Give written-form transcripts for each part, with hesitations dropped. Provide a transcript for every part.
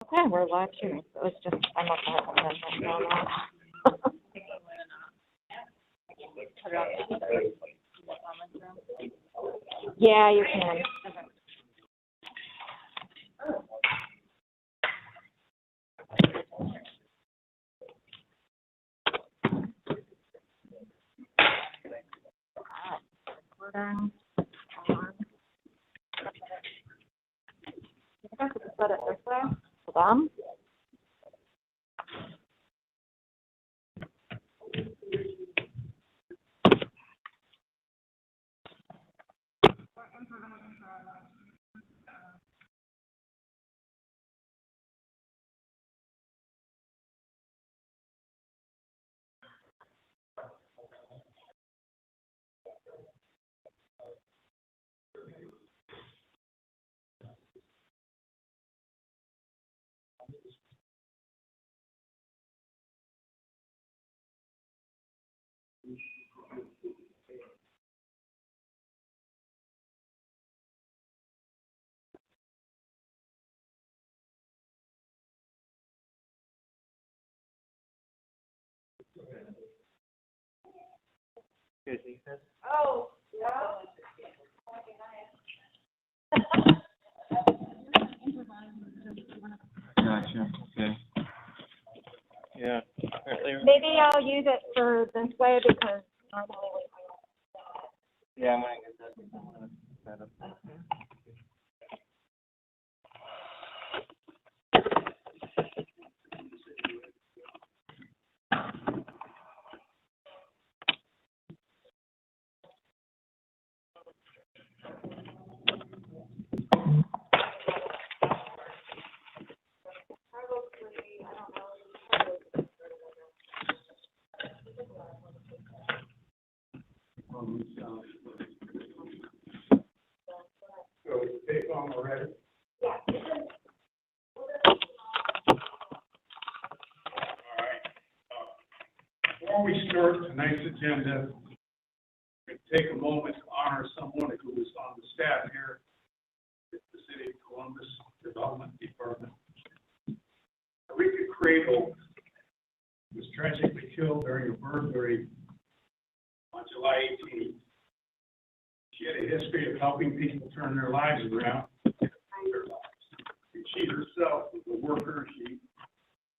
Okay, we're live streaming. So it's just, I'm not going to know that. Yeah, you can. Recording on. I could put it this way. Hold on. Oh, yeah. Gotcha. Okay. Yeah. Apparently. Maybe I'll use it for this way because normally we Yeah, I'm gonna get that set up. So is the tape on already? All right. Before we start tonight's agenda, we take a moment to honor someone who was on the staff here at the City of Columbus Development Department. Rika Cradle was tragically killed during a burglary on July 18th. She had a history of helping people turn their lives around. And she herself was a worker. She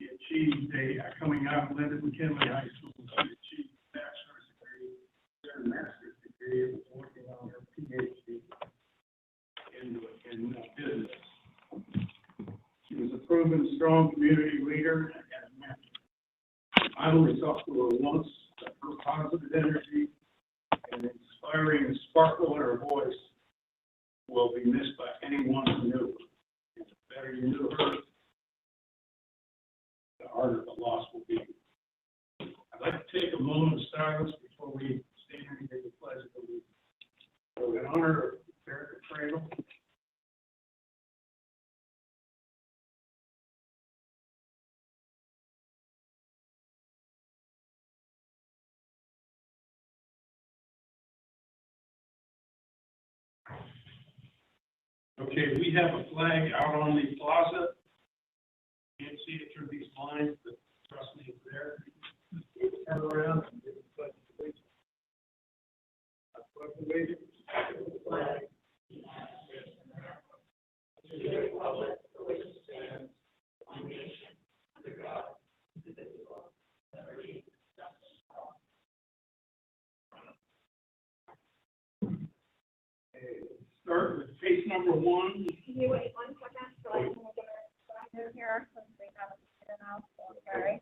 achieved coming out of Lyndon McKinley High School, she achieved a bachelor's degree, then a master's degree, and was working on her PhD in business. She was a proven strong community leader and a mentor. I always talked to her once, that her positive energy and inspiring sparkle in her voice will be missed by anyone who knew her. The better you knew her, the harder the loss will be. I'd like to take a moment of silence before we stand and give the pledge of allegiance. So in honor of Rika Cradle, okay, we have a flag out on the plaza. Can't see it through these lines, but trust me, it's there. Turn around and give the pledge of allegiance. I pledge allegiance to the flag to the republic for which it stands, one nation, under God, indivisible, with liberty and justice for all. Okay, start with case number 1. Can you wait 1 second so I can get what I'm doing here since we haven't seen it now? Sorry.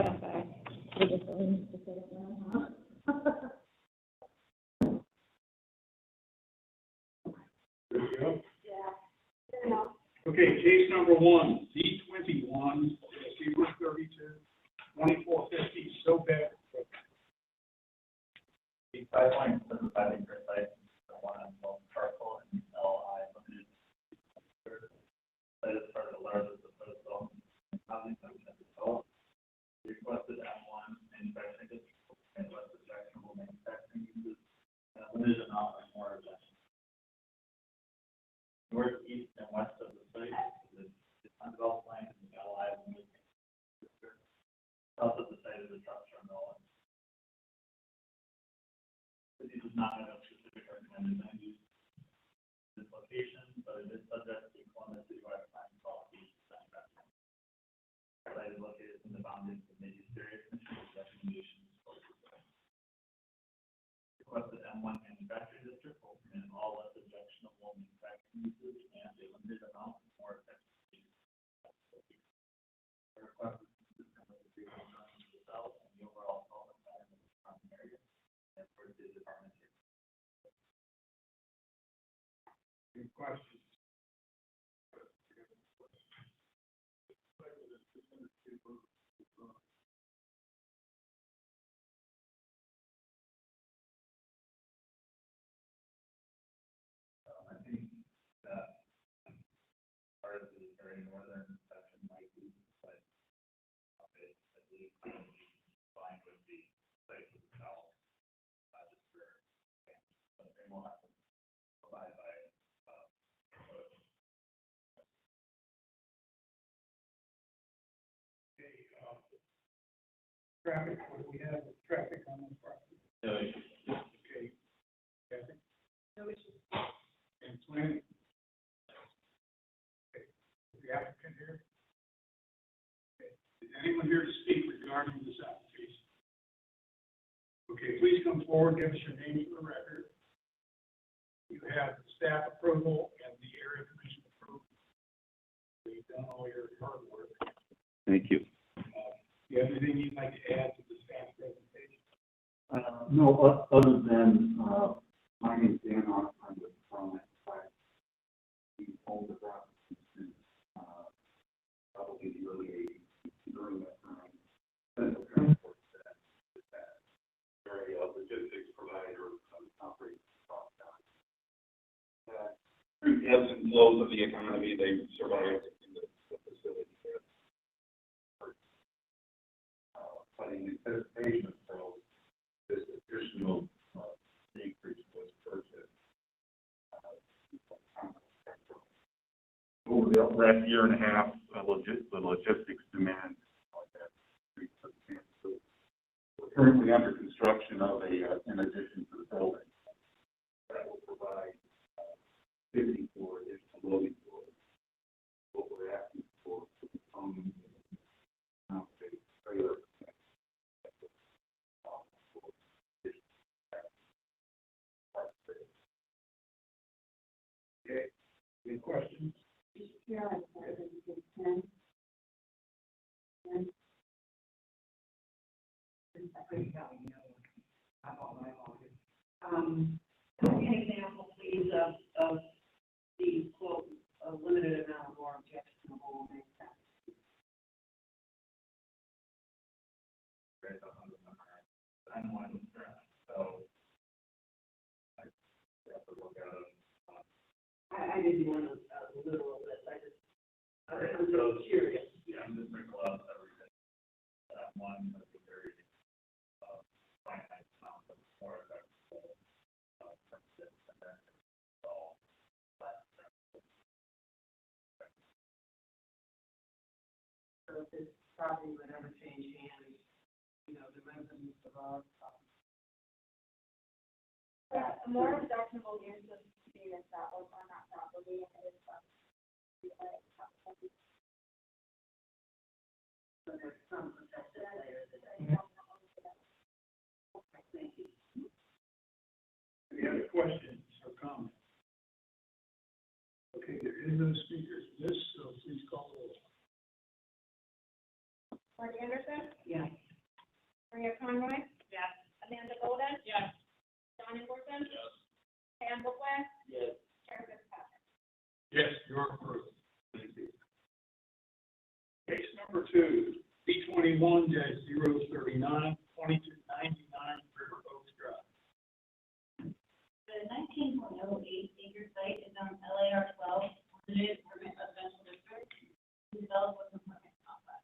gonna say. We just really need to say it now, huh? There we go. Yeah. Okay, case number 1, D21, C-132, 2450, SOPEC. The pipeline specified for site, the one on both charcoal and LI limited. Site is part of the largest proposed development in housing function of the development. Requested M1 manufacturing district and less objectionable manufacturing uses, and a limited amount of more objection. North, east, and west of the site is undeveloped land in the LI limited district. South of the site is a truck terminal. The city does not have a specific recommended land use in this location, but it is subject to Columbus citywide plan policy. The site is located in the boundaries of the use area commission recommendations for the site. Requested M1 manufacturing district will permit all less objectionable manufacturing uses and a limited amount of more effective use. The request is consistent with the agreement to the south and the overall development plan of the surrounding area and for the department here. Any questions? I think that part of the very northern section might be, but at least fine with the site to the south, just for, but they will have to abide by, code. Okay, traffic, what do we have with traffic on this property? So, Okay, Kathy? No issues. And planning? Okay, is the applicant here? Okay, is anyone here to speak regarding this application? Okay, please come forward, give us your name for the record. You have staff approval and the area commission approval. So you've done all your hard work. Thank you. Do you have anything you'd like to add to the staff presentation? No, other than, my name's Dan, I'm with Promet. We owned the property since, probably the early 80s. During that time, Central Transport that area logistics provider operating across town. Through the ebbs and flows of the economy, they survived in the facility there. But in anticipation of sales, this additional acreage was purchased. Over the last year and a half, the logistics demand increased substantially. We're currently under construction of an addition to the building that will provide 54 additional loading doors. What we're asking for the component trailer. Okay, any questions? Yeah, I'm sorry, this is 10. 10. An example, please, of the quote, a limited amount of more objectionable manufacturing. Right on the number. I'm one, so I have to look at it. I didn't want a literal list, I'm just curious. Yeah, I'm just bring out everything. One, that's a very, finite amount of more effective, and then it's all. So if this property would ever change hands, you know, the residents of our property. The more objectionable use of being established on that property and it is So there's some protected layers that I thank you. Any other questions or comments? Okay, there is no speakers list, so please call the roll. Marty Anderson, Yes. Maria Conroy, Yes. Amanda Golden, Yes. John Ingleton, Yes. Pam Booklet, Yes. Chair Fitzpatrick. Yes, you're approved. Thank you. Case number 2, C21-039, 2299 River Oaks Drive. The 19.08 acre site is on LAR 12, limited permit residential district, to develop with apartment complex.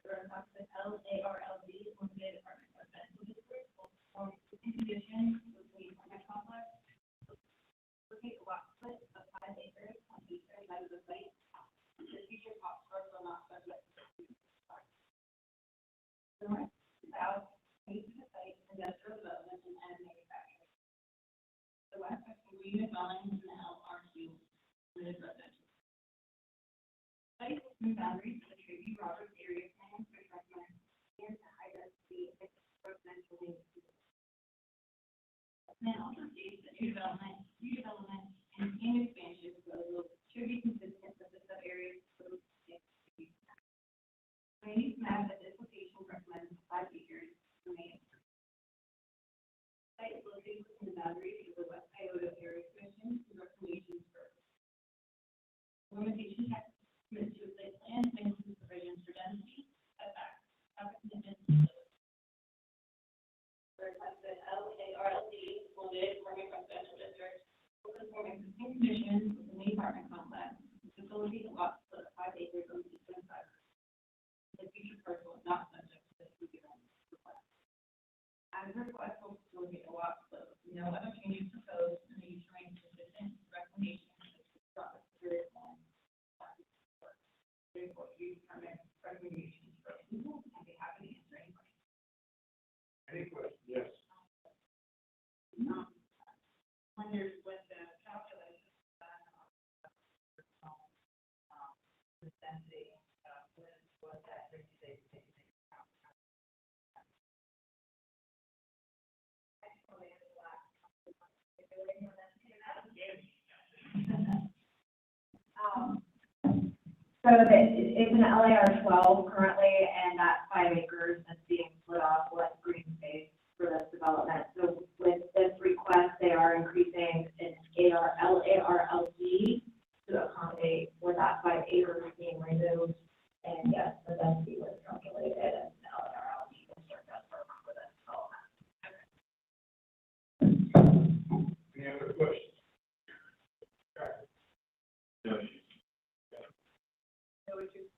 The requested LARLD limited apartment residential district will perform existing conditions with the apartment complex. Locate a lot split of 5 acres on each side of the site. The future cost will not subject to the north, south, east of the site, industrial development and manufacturing. The west has two unit dwellings in the LR2 limited residential. Site system boundaries of the Tracy Roberts area plan for recommend and high density residential neighborhood. Plan also states that new development, and new expansion proposals should be consistent with the sub-areas proposed. Land use map at this location recommends 5 acres remain. Site is located within the boundaries of the West Iota Area Commission and recommendations for limitation text submitted to a site plan may include provisions for density, setbacks, traffic commitments, and others. The requested LARLD limited permit residential district will conform existing conditions with the main apartment complex to facilitate a lot split of 5 acres on the eastern side. The future parcel is not subject to this given request. As a request will facilitate a lot split with no other changes proposed, and the use remains consistent with recommendations of the Roberts area plan. Therefore, use permit recommendations for approval, and be happy to answer any questions. Any questions? Yes. Wonders what the calculation is done on the density, what that brings to the So it's an LAR 12 currently, and that 5 acres that's being split off with green space for this development. So with this request, they are increasing an LARLG to accommodate for that 5 acres being removed. And yes, the density was calculated, and the LARLG district does work for this development. Any other questions? No. No issues.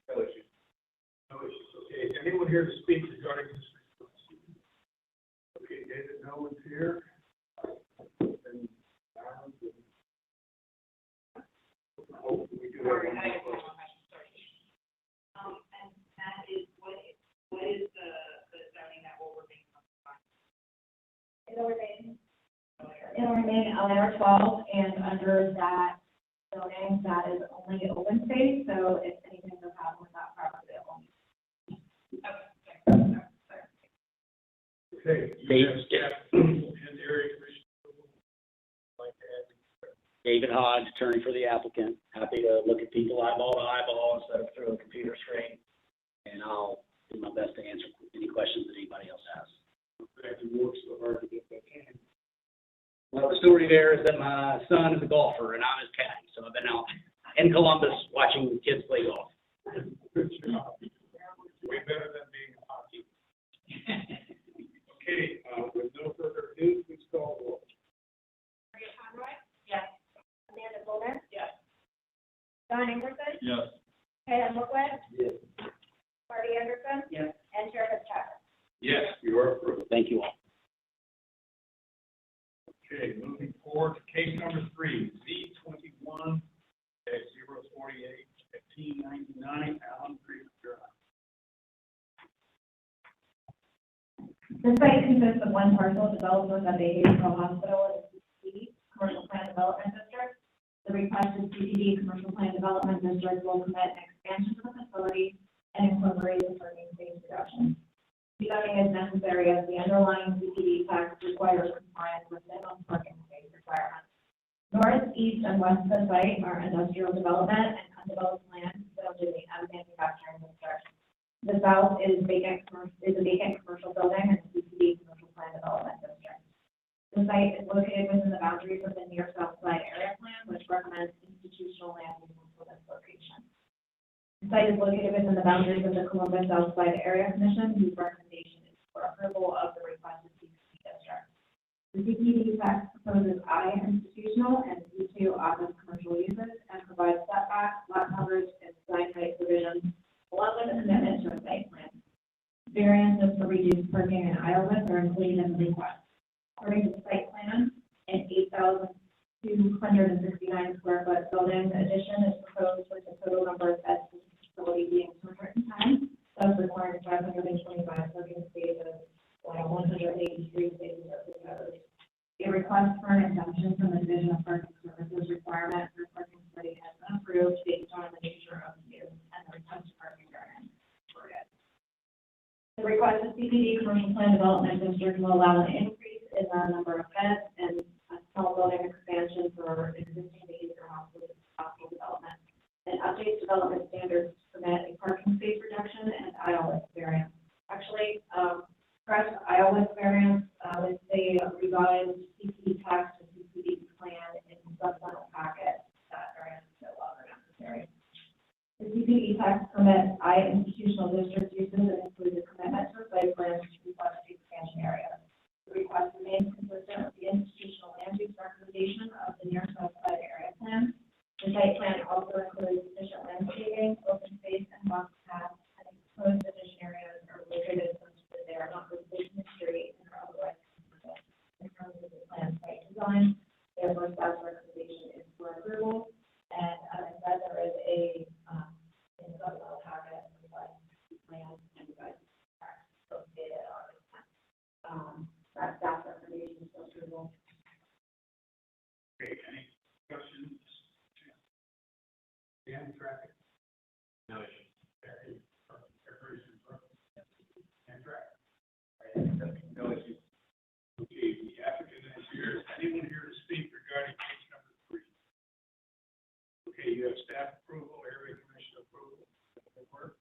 No issues. Okay, anyone here to speak regarding this request? Okay, David, no one's here. Then, oh, we do have one more question. And that is what is the zoning that will remain on? It'll remain LAR 12, and under that zoning, that is only open space, so if anything does happen with that property, it won't. Okay, you have staff and area commission. Like to add? David Hodge, attorney for the applicant. Happy to look at people eyeball to eyeball instead of through a computer screen. And I'll do my best to answer any questions that anybody else has. Glad you work so hard to get that in. Well, the story there is that my son is a golfer and I'm his caddy. So I've been out in Columbus watching kids play golf. Good job. Way better than being a hockey. Okay, with no further ado, please call the roll. Maria Conroy, Yes. Amanda Golden, Yes. John Ingleton, Yes. Pam Booklet, Yes. Marty Anderson, Yes. and Chair Fitzpatrick. Yes, you are approved. Thank you all. Okay, moving forward to case number 3, Z21-048, 1599 Allen Creek Drive. This site consists of one parcel developed with a behavioral hospital in the CCD, Commercial Plan Development District. The requested CCD Commercial Plan Development District will permit an expansion to the facility and incorporate the parking space reduction. Rezoning is necessary as the underlying CCD tax requires compliance with minimum parking space requirements. North, east, and west of the site are industrial development and undeveloped land that will in the manufacturing district. The south is a vacant commercial building in the CCD Commercial Plan Development District. The site is located within the boundaries of the near south side area plan, which recommends institutional land use for this location. The site is located within the boundaries of the Columbus Southside Area Commission, whose recommendation is for approval of the requested CCD district. The CCD text proposes I institutional and C2 office commercial uses and provides setbacks, lot coverage, and design height provisions, along with a commitment to a site plan. Variances for reduced parking and aisle width are included in the request. According to the site plan, an 8,269 square foot building addition is proposed with the total number of beds in the facility being 210, thus requiring 525 parking spaces, while 183 spaces are proposed. A request for an exemption from the Division of Parking Services requirement for parking study has been approved based on the nature of the use and the request parking variance. The requested CBD Commercial Plan Development District will allow an increase in the number of beds and a small building expansion for existing behavior hospital development. And updates development standards to permit a parking space reduction and aisle width variance. Actually, correct aisle width variance with the revised CCD text and CCD plan in the supplemental packet, that variance is no longer necessary. The CCD text permits institutional district uses and includes a commitment to a site plan to reflect the expansion area. The request remains consistent with the institutional land use recommendation of the near south side area plan. The site plan also includes sufficient landscaping, open space, and box paths, and proposed addition areas are located such that they are not replacing the street and are otherwise consistent in terms of the plan site design. Therefore, staff's recommendation is for approval. And as I said, there is a in the supplemental packet, like plan and guide located on that staff recommendation is for approval. Okay, any questions? Dan, traffic? No issues. No issues. Okay, the applicant is here. Is anyone here to speak regarding case number 3? Okay, you have staff approval, area commission approval. Work.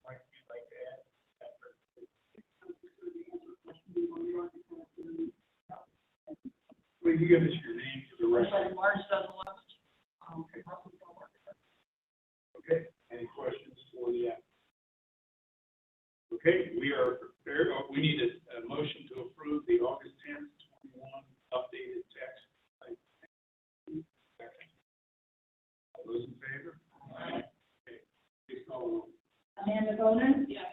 Like you'd like to add? Will you give us your name for the record? Okay, any questions for the applicant? Okay, we are prepared. We need a motion to approve the August 10th, 21 updated text. Second. All those in favor? Okay, please call the roll. Amanda Golden? Yes.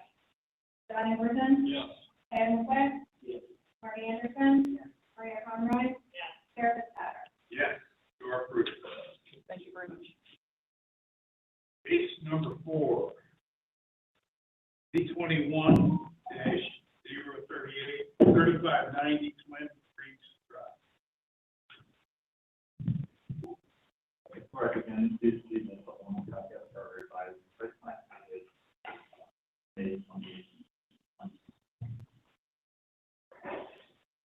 John Emerson? Yes. Adam Quick? Yes. Marty Anderson? Maria Conroy? Yes. Sarah Fitzpatrick? Yes, you are approved. Thank you very much. Case number 4. D21-038, 3590 Twin Creeks Drive. Before I begin, please leave me a supplemental copy of our revised site plan package based on the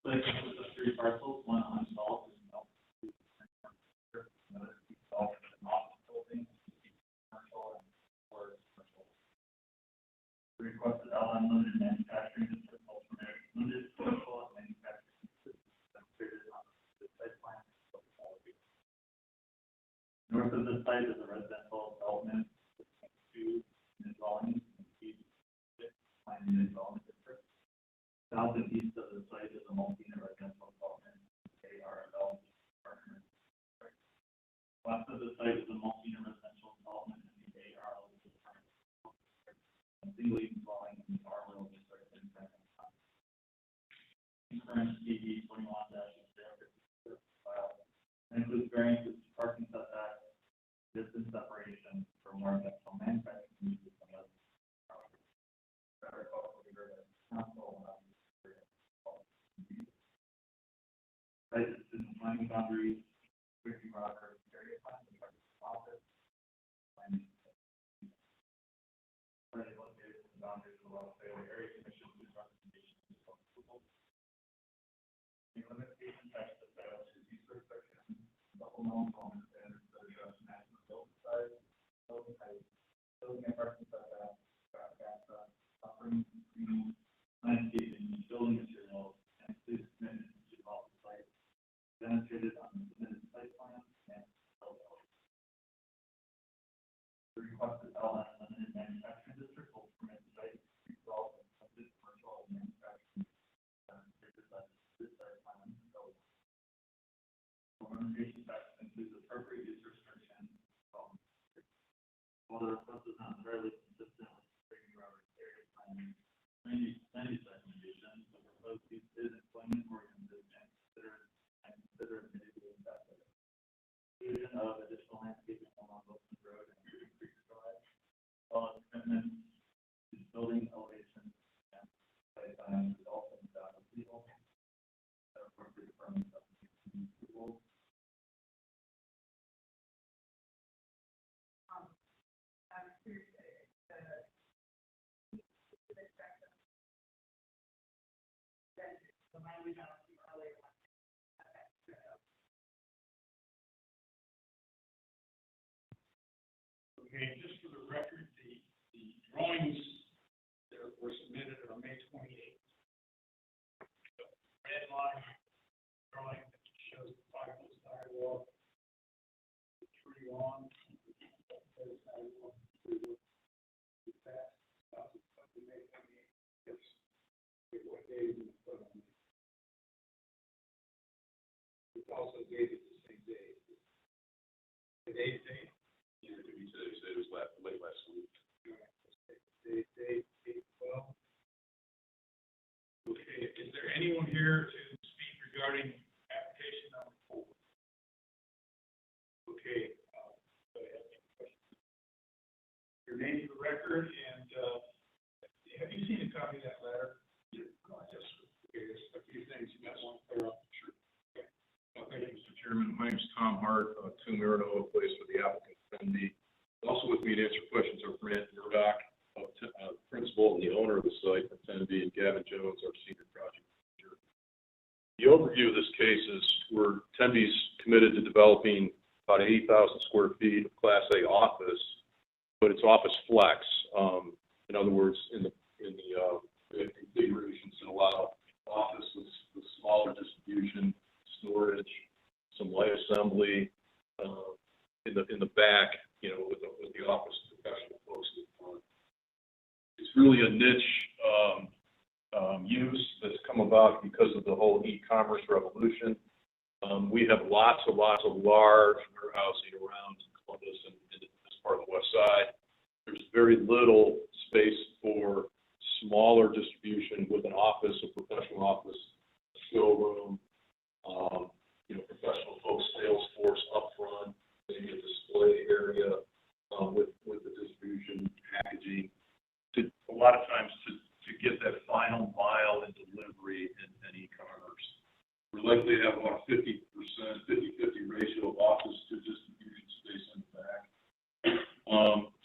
site consists of 3 parcels, one unsolved and another solved in office building, commercial and or commercial. The requested unlimited manufacturing district will permit limited commercial and manufacturing districts demonstrated on the site plan. North of the site is a residential development with 2 unit dwellings and 6 unit development district. South and east of the site is a multi-unit residential development, ARL partner district. West of the site is a multi-unit residential development in the ARL district. A single unit dwelling in the RL district in Franklin County. Current DD 21-056 file includes variances to parking setbacks, distance separation for more residential manufacturing uses and other. Site is in the planning boundaries, Wiki Rocker area plan, the office. Planning. Site is located in the boundaries of the Los Angeles Area Commission, whose recommendation is for approval. The limitation text of that is use restriction, supplemental development standards that address maximum building size, building height, building the request is not entirely consistent with Grady Roberts area plan. Many recommendations, the proposed use is employment oriented and considered mitigating factors. Inclusion of additional landscaping along Wilson Road and Green Creek Drive, while commitment to building elevation and site plan is also without legal, appropriate permits of approval. Okay, just for the record, the drawings that were submitted on May 28th. The red line drawing that shows the 5-foot sidewalk, the tree lawn, the sidewalk, the path, the May 28th. Yes. What day is in front of me? It's also dated the same day. Today's date. Yeah, it could be today, so it was late last week. Date 8/12. Okay, is there anyone here to speak regarding application number 4? Okay, go ahead. Your name for the record, and have you seen a copy of that letter? Yes. Okay, there's a few things you might want to clear up. Sure. Okay. Thank you, Mr. Chairman. My name is Tom Hart, 2 Marino Place for the applicant. And also with me to answer questions are Brant Murdoch, principal and the owner of the site, Tenby, and Gavin Jones, our senior project manager. The overview of this case is Tenby's committed to developing about 80,000 square feet of Class A office, but it's office flex. In other words, in the configurations that allow office with smaller distribution, storage, some light assembly. In the back, with the office professional folks in front. It's really a niche use that's come about because of the whole e-commerce revolution. We have lots of large warehousing around Columbus and in this part of the west side. There's very little space for smaller distribution with an office, a professional office, a showroom, professional folks, sales force up front. Maybe a display area with the distribution packaging. A lot of times to get that final mile in delivery and e-commerce. We're likely to have about 50% ratio of office to distribution space in the back.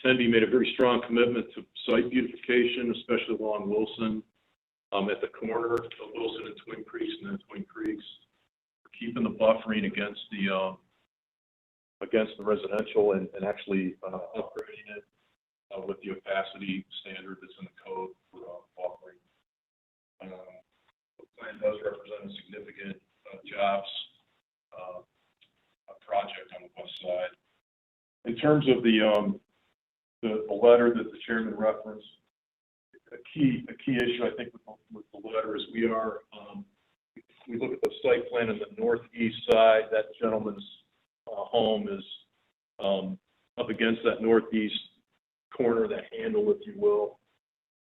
Tenby made a very strong commitment to site beautification, especially along Wilson, at the corner of Wilson and Twin Creeks, and then Twin Creeks. We're keeping the buffering against the residential and actually upgrading it with the opacity standard that's in the code for buffering. The plan does represent a significant jobs project on the west side. In terms of the letter that the chairman referenced, a key issue I think with the letter is we look at the site plan in the northeast side. That gentleman's home is up against that northeast corner, that handle, if you will.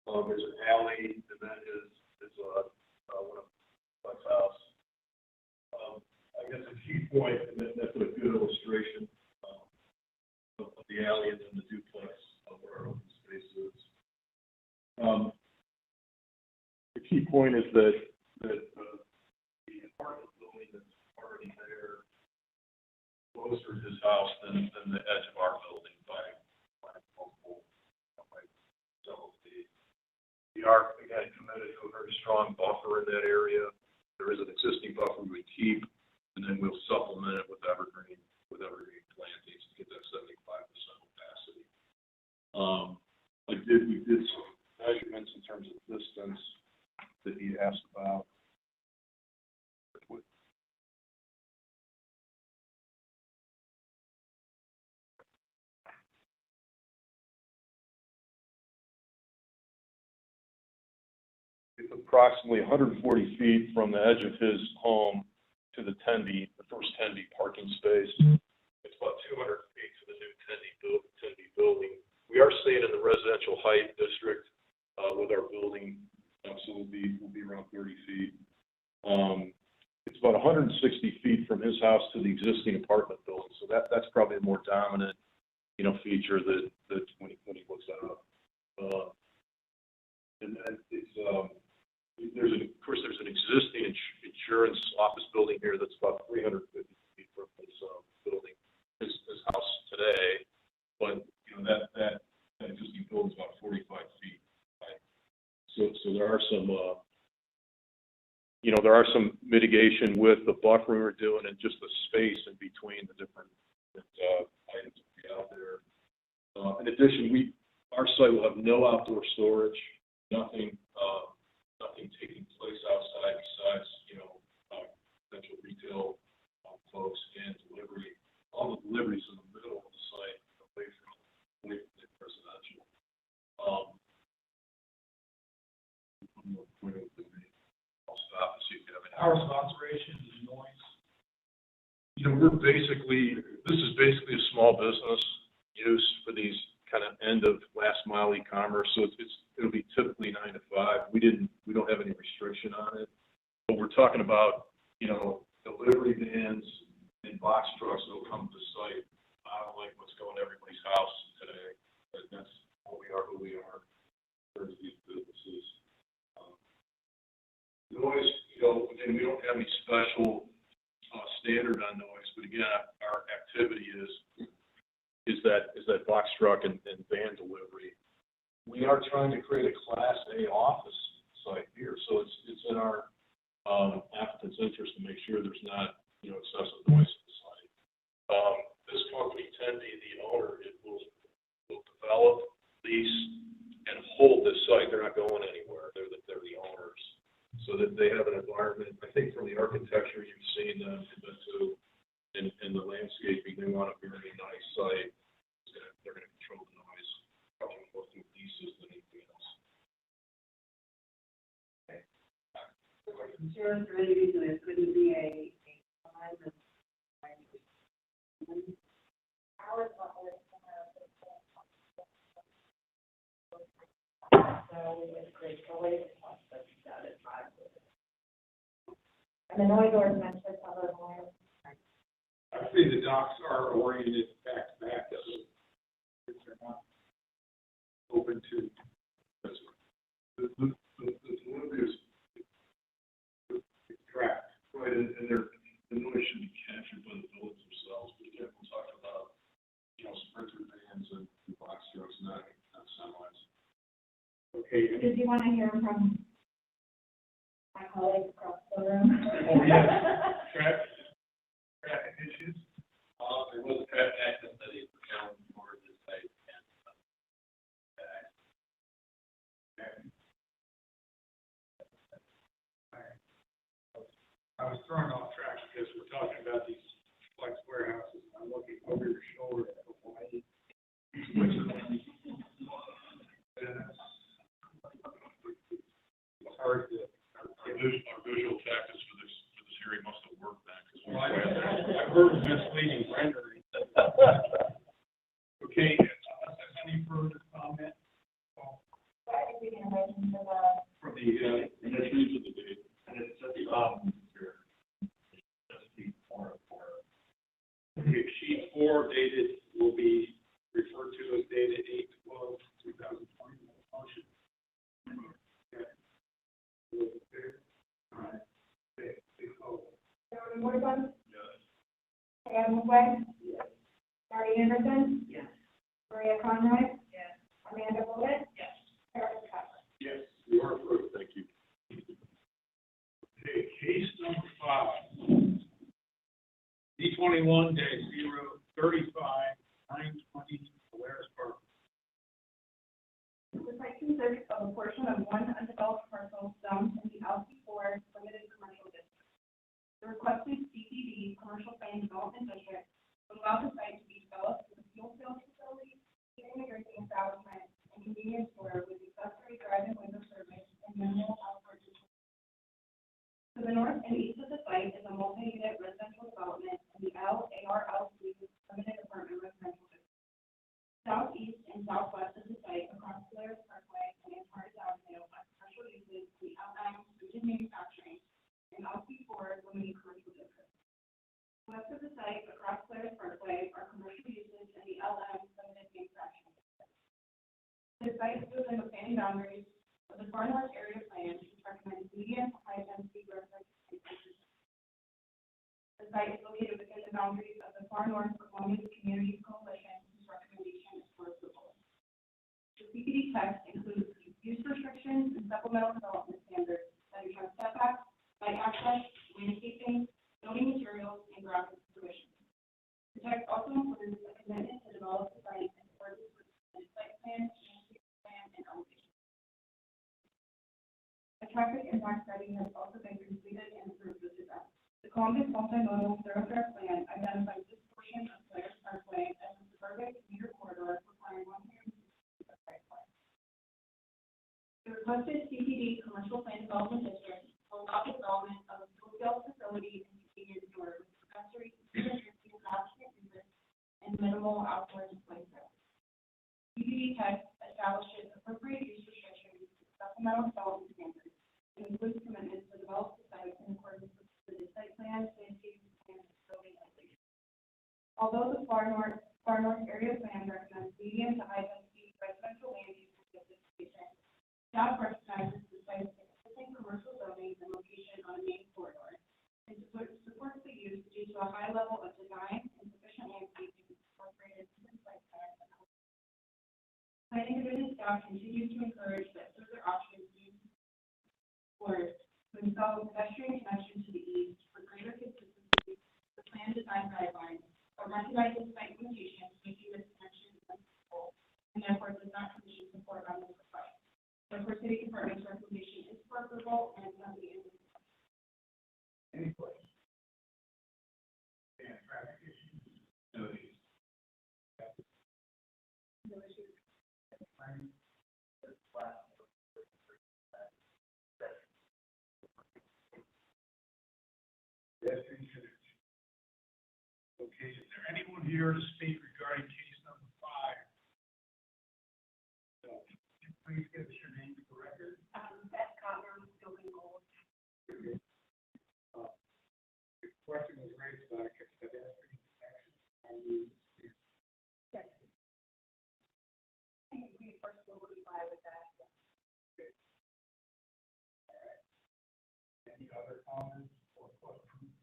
There's an alley, and that is one of Flex house. I guess a key point, and that's a good illustration of the alley and then the duplex where our open space is. The key point is that the apartment building that's already there closer to his house than the edge of our building by multiple several feet. We are again committed to a very strong buffer in that area. There is an existing buffer we would keep, and then we'll supplement it with evergreen plantings to get that 75% opacity. We did some measurements in terms of distance that he asked about. It's approximately 140 feet from the edge of his home to the first Tenby parking space. It's about 200 feet to the new Tenby building height district, with our building, so we'll be around 30 feet. It's about 160 feet from his house to the existing apartment building, so that's probably a more dominant, feature that when he looks out. And then there's an existing insurance office building here that's about 350 feet from his building, his house today, but that existing building is about 45 feet. Right? So there are some mitigation with the buffering we're doing and just the space in between the different items that we have there. In addition, our site will have no outdoor storage, nothing taking place outside besides, potential retail folks and delivery. All the deliveries in the middle of the site, away from the residential. One more point over to me. I'll stop and see if you have any. Hours of operation and noise. This is basically a small business use for these kind of end of last mile e-commerce. So it'll be typically 9 to 5. We don't have any restriction on it, but we're talking about, delivery vans and box trucks that will come to the site. I don't like what's going to everybody's house today, but that's who we are for these businesses. Noise, again, we don't have any special standard on noise, but again, our activity is that box truck and van delivery. We are trying to create a Class A office site here, so it's in our applicant's interest to make sure there's not excessive noise at the site. This company, 10B, the owner, it will develop, lease, and hold this site. They're not going anywhere. They're the owners, so that they have an environment. I think from the architecture you've seen them in the landscaping, they want a very nice site. They're going to control the noise, probably more through leases than anything else. Is there any reason it couldn't be a alignment? Hours of operation. So we would create a way to cost that at 5. And the noise ordinance should cover noise. Actually, the docks are oriented back to back, so they're not open to. The delivery is tracked, right, and the noise should be captured by the buildings themselves. But again, we're talking about, sprinter vans and box trucks, not semis. Okay. Did you want to hear from my colleagues across the room? Oh, yes. Traffic issues. There was a traffic accident study for county for this site, I was thrown off track because we're talking about these flex warehouses. I'm looking over your shoulder at Hawaii. It's hard to. Our visual tactics for this hearing must have worked then. Well, I've heard misleading rendering. Okay, any further comment? I think we can imagine From the, And that's usually the date. and it's just the bottom here. Just the corner. sheet 4 dated will be referred to as dated 8/12/2020. Motion. Okay. All right. Okay. Chairman Woodson, Yes. Adam McQuaid. Yes. Marty Anderson, Yes. Maria Conroy, Yes. Amanda Bullitt, Yes. Travis Cotter. Yes. You are approved, thank you. Okay, case number 5. D21-035-920 Polaris Park. The site consists of a portion of one undeveloped parcel zoned in the LC4 Limited Commercial District. The requested CCD Commercial Plan Development District would allow the site to be developed as a fuel sales facility, heating and drinking establishment, and convenience store with accessory drive-in window service and minimal outdoor use. To the north and east of the site is a multi-unit residential development in the LARLC Limited Apartment Residential District. Southeast and southwest of the site, across Polaris Crossway Parkway are commercial uses in the LM limited manufacturing district. The site is within the planning boundaries of the Far North Area Plan, which recommends medium to high density residential. The site is located within the boundaries of the Far North Columbia Community Coalition, whose recommendation is for approval. The CPD text includes use restrictions and supplemental development standards that address setbacks, site access, landscaping, zoning materials, and graphic provisions. The text also includes a commitment to develop the site in accordance with the site plan, landscape plan, and elevation. A traffic impact study has also been completed and approved with event. The Columbus Multimodal Thoroughfare Plan identifies this portion of Players Parkway as a suburban commuter corridor requiring 160 feet of right of way. The requested CPD Commercial Plan Development District will allow the development of a full-scale facility and convenience store with dispensary, and minimal outdoor display sales. CPD text establishes appropriate use restrictions, supplemental development standards, and includes commitments to develop the site in accordance with the site plan, landscaping plan, and building regulations. Although the Far North Area Plan recommends medium to high density residential land use intensification, staff recognizes the site's existing commercial zoning and location on a main corridor, and supports the use due to a high level of design and sufficient landscaping incorporated into the site plan. Planning Division staff continues to encourage that further options used for to install a pedestrian connection to the east for greater consistency with the plan design guidelines, but recognizes site limitations making this connection unsuitable, and therefore does not condition support on this request. Therefore, City Department's recommendation is for approval and nothing is. Any questions? And traffic issues? No issues. No issues. Planning? Pedestrian connection. Okay, is there anyone here to speak regarding case number 5? So, please give us your name for the record. Beth Cotner, Building Gold. The question was raised about a pedestrian connection. Yes. I think we first will comply with that. Okay. All right. Any other comments or questions?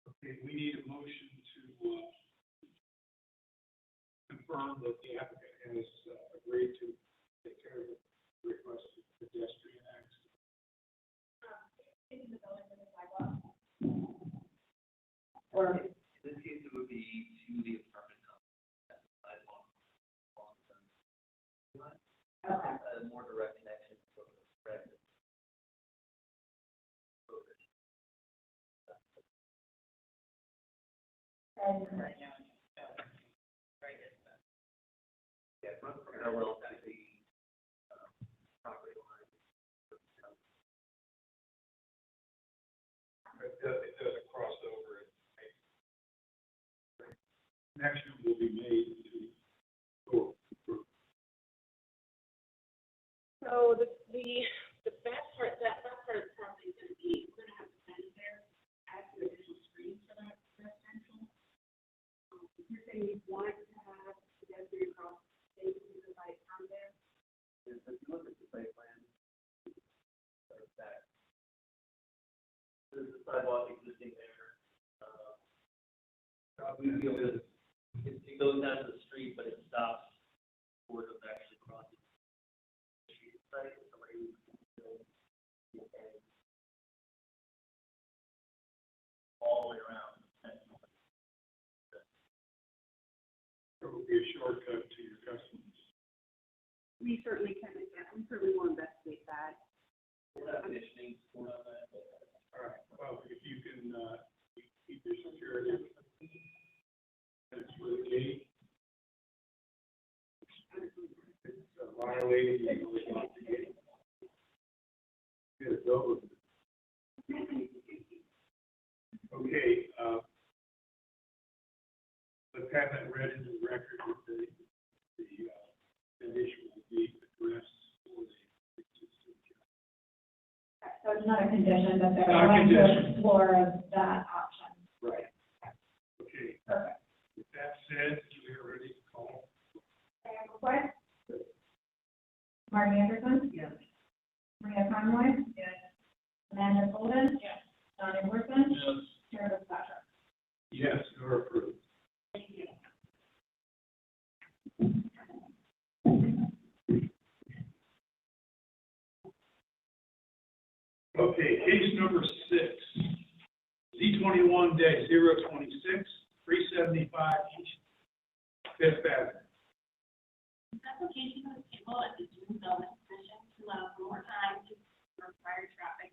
Okay, we need a motion to confirm that the applicant has agreed to take care of the requested pedestrian access. Into the building with the sidewalk. Or in this case, it would be to the apartment complex at the sidewalk. Okay. A more direct connection to the resident. And Yeah, run parallel to the property line. It doesn't cross over. Connection will be made to go through. So the back part, that part of the property is gonna be, we're gonna have to fence there, add some additional screens for that residential. You're saying you want to have pedestrian cross basically the light from there? If you look at the site plan, that there's a sidewalk existing there. We feel that it goes down to the street, but it stops short of actually crossing the street site. Somebody who all the way around. It will be a shortcut to your customers. We certainly can, we certainly will investigate that. We're not conditioning for that. All right, well, if you can, keep your security. That's for the gate. It's violating, you know, lock the gate. Get it over. Okay, let's have that read into the record with the condition will be addressed for the. so it's not a condition, but they're Not a going to condition. explore that option. 026, 375 East Fifth Avenue. This application was tabled at the June Development Commission to allow for more time to require traffic.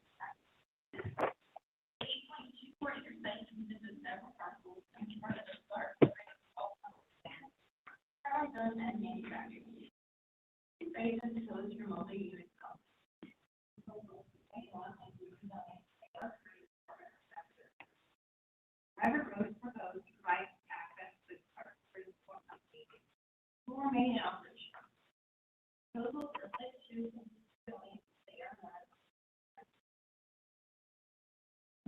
8.24 acre site consists of several parcels and part of the start. Current zone and manufacturing. It's ready to close your multi-unit complex. Private roads proposed to provide access to the park for the four companies who remain in operation. Proposal for site 2 building, they are not.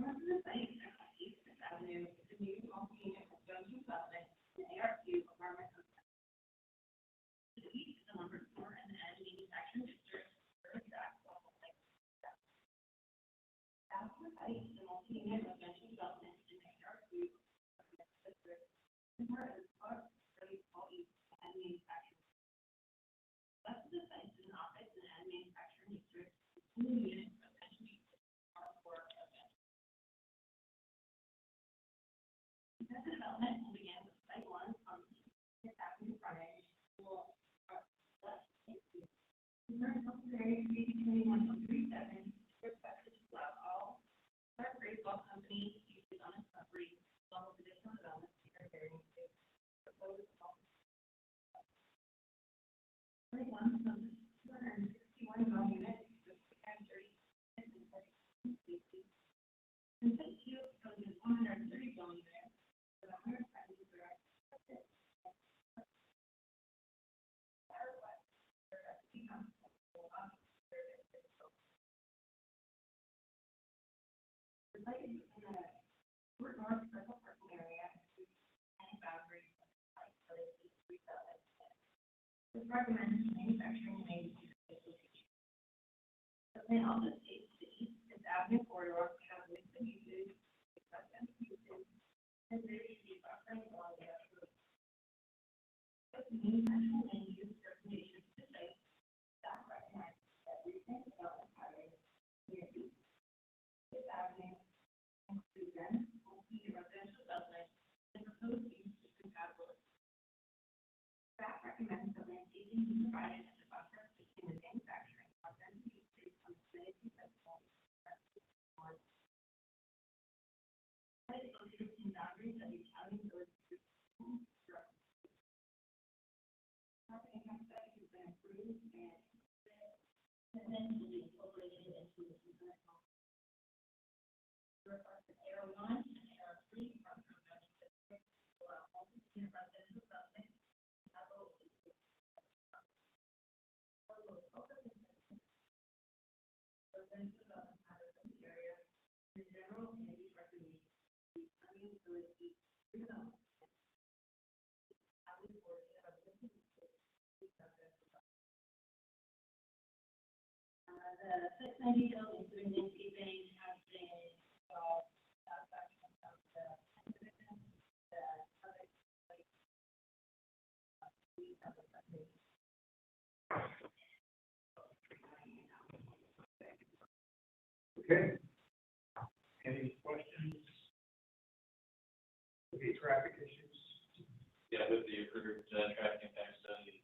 North of the site, East Fifth Avenue, is a new multi-unit residential development in AR2 apartment complex. To the east is the number 4 and the edge manufacturing district, south of the site is a multi-unit residential development in the AR2 apartment district, similar as part of the east and manufacturing. West of the site is an office and manufacturing district, single-unit residential district, R4 residential. This development will begin with site 1 on Fifth Avenue frontage, will left into. The current local area to be between 1.37, expected to allow all start grade ball companies uses on its property, along with additional developments that are varying to proposed. 21 of the 261 dwelling units with 30 and 40 spaces. And site 2 proposes 130 dwelling units with 100 parking garage. The site is in the short north circle parking area and boundary of the site, so it's retail. This recommends manufacturing and manufacturing location. The plan also states the east Fifth Avenue corridor has mixed uses, acceptance uses, and there should be buffering along the road. With manufacturing and use recommendations to site, staff recommends that recent development patterns near east Fifth Avenue include then multi-residential development and proposed use is compatible. Staff recommends that landscaping be provided as a buffer between the manufacturing and residential uses on the site accessible. Site is located in boundaries of the Italian village. Property tax has been approved and then will be incorporated into the design. Request of AR1 and AR3 from residential districts will allow multi-unit residential development. Residential development patterns in the area, in general, and use recommendations. The Italian village redevelopment. The 690 details, including landscaping, have been satisfaction of the subdivision, the public, Okay. Any questions? Okay, traffic issues? Yeah, with the approved traffic impact study,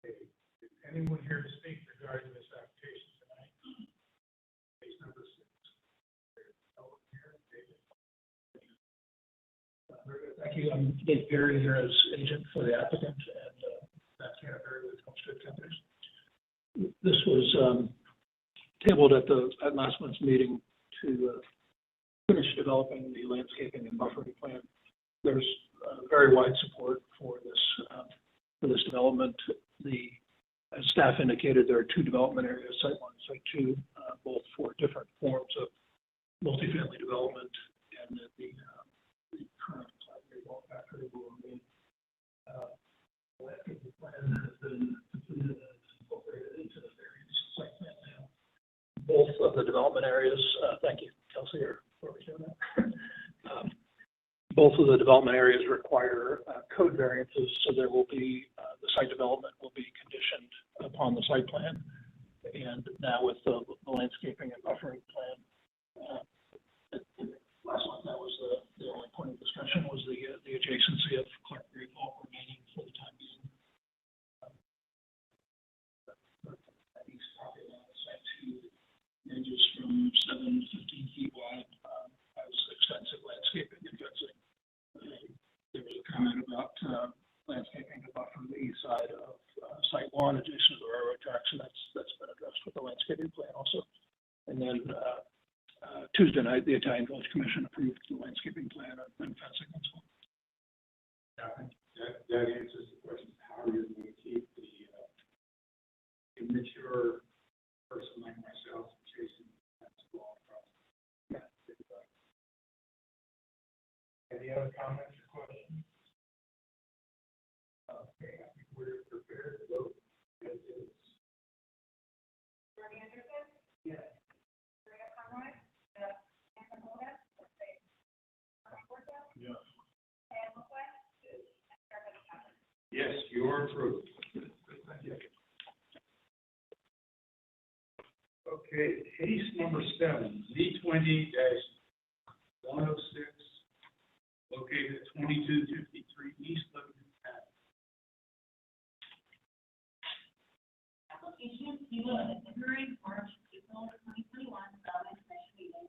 Okay, is anyone here to speak regarding this application tonight? Case number 6. Thank you. I'm Dave Perry here as agent for the applicant and Matt Canterbury with Homestead Companies. This was tabled at last month's meeting to finish developing the landscaping and buffering plan. There's very wide support for this development. As staff indicated, there are 2 development areas, site 1 and site 2, both for different forms of multifamily development, and that the current factory will remain. The landscaping plan has been completed and incorporated into the various site plan now. Both of the development areas, thank you, Kelsey, for doing that. Both of the development areas require code variances, so there will be the site development will be conditioned upon the site plan. And now with the landscaping and buffering plan, last month, that was the only point of discussion was the adjacency of Clark Gray Vault remaining for the time being. That east property line of site two ranges from 7 to 15 feet wide, has extensive landscaping and fencing. There was a comment about landscaping to buffer the east side of site one adjacent to the railroad tracks, and that's been addressed with the landscaping plan also. And then Tuesday night, the Italian Village Commission approved the landscaping plan and fencing as well. Yeah, I think that answers the question, how are you going to keep the immature person like myself chasing that ball across? Yeah. Any other comments or questions? Okay, I think we're prepared to vote. As is. Bernie Anderson, Yes. Maria Conroy, yes. Anna Moda, okay. Yes. And McQueen, and Kevin Cameron. Yes, you are approved. Thank you. Okay, case number 7, Z20-106, located at 2253 East Livingston Ave. Application is due at the February, March, April 2021 Development Commission meeting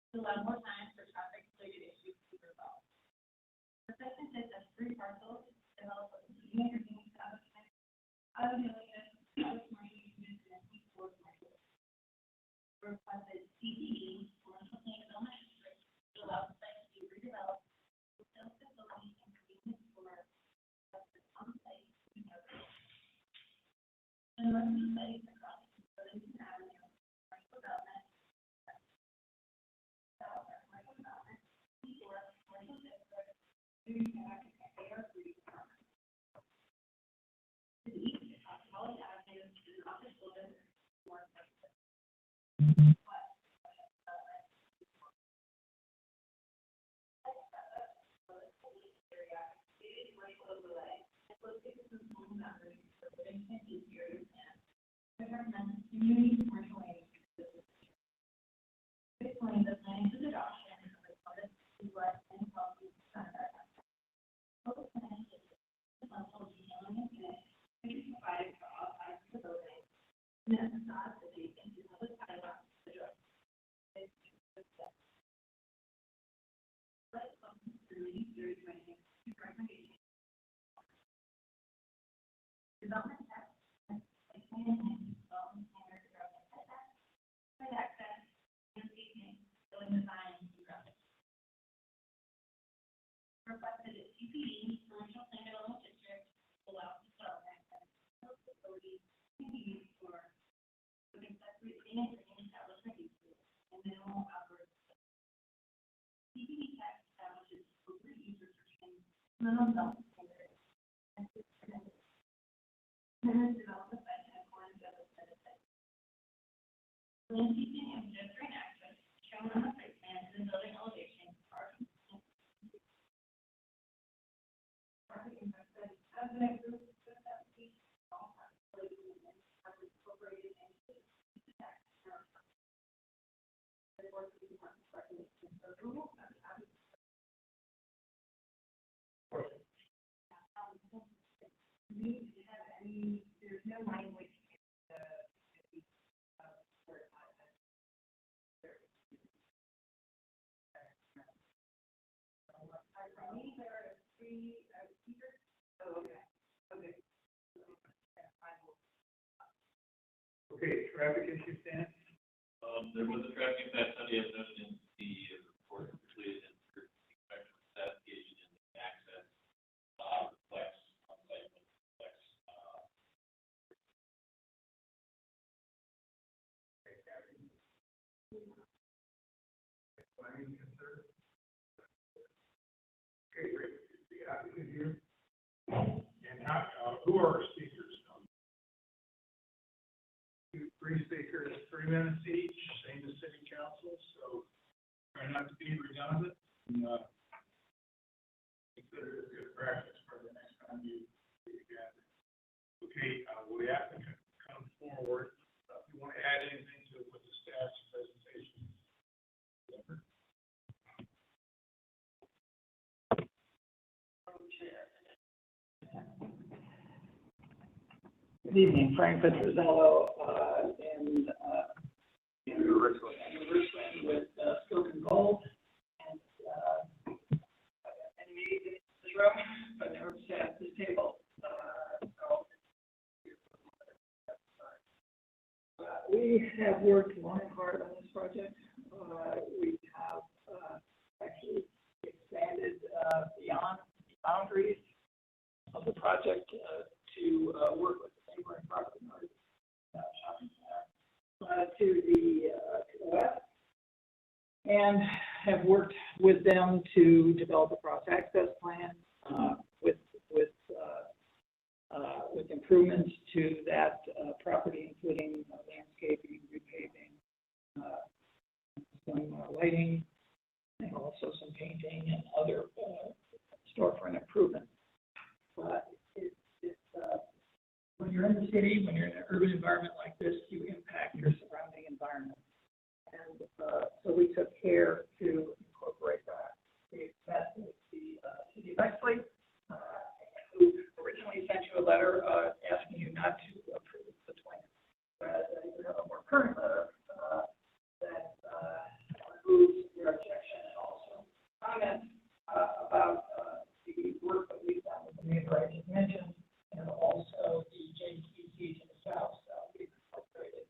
to allow more time for traffic-related issues to be resolved. The site consists of 3 parcels developed with community intervening establishment, unedited, commercial units, and 4 commercial. Requested CDE, commercial plan development district, to allow the site to be redeveloped, with sales facility and convenience store, on-site, and rest of the sites across Livingston Avenue, commercial development, commercial development, commercial district, food and AR3 department. To the east, College Avenue is an office building, more community commercial aid. Explain the planning to the adoption of the public west and policy standard. Public planning is the level of dealing unit provided for all sides of the building. And that is not adjacent to public sidewalks to address. Let's come through these training to recommendation. Development text, like planning and development standard development setback, site access, landscaping, building design, and graphics. Requested at CPD, commercial plan development district, allows development and facilities to be used for accessory and establishment uses and minimal outdoor. CPD text establishes appropriate use restrictions, minimum development standards, and develop the site in accordance with the set of sites. Landscaping and pedestrian access shown on the site plan and the building elevation are consistent. Traffic investment has been approved to establish all traffic related have been incorporated into the tax. The board of department recommendation for approval. Do you have any, there's no language in the, I believe there are 3 speakers. Oh, okay. Okay. Okay, traffic issue, Dan? There was a traffic impact study as noted in the report completed and investigation and the access, flex, on-site flex, Planning concern? Okay, great. The applicant here. And how, who are our speakers? 3 speakers, 3 minutes each, same as city council, so try not to be redundant. And, consider it good practice for the next time you gather. the applicant come forward. If you want to add anything to with the staff's presentation. Good evening, Frank Petrozello, and Andrew Richland with Skilton Gold. And enemies in this room, but never sat at this table. We have worked long and hard on this project. We have actually expanded beyond the boundaries of the project to work with the neighboring property owners shopping center to the west, and have worked with them to develop a cross-access plan with improvements to that property, including landscaping, repaving, some lighting, and also some painting and other storefront improvements. When you're in the city, when you're in an urban environment like this, you impact your surrounding environment. And so we took care to incorporate that. We met with the city of Exley, who originally sent you a letter asking you not to approve the plan. But you have a more current letter that removes your objection and also comments about the work that we've done with the neighbor I just mentioned, and also the JCC to the south. We've incorporated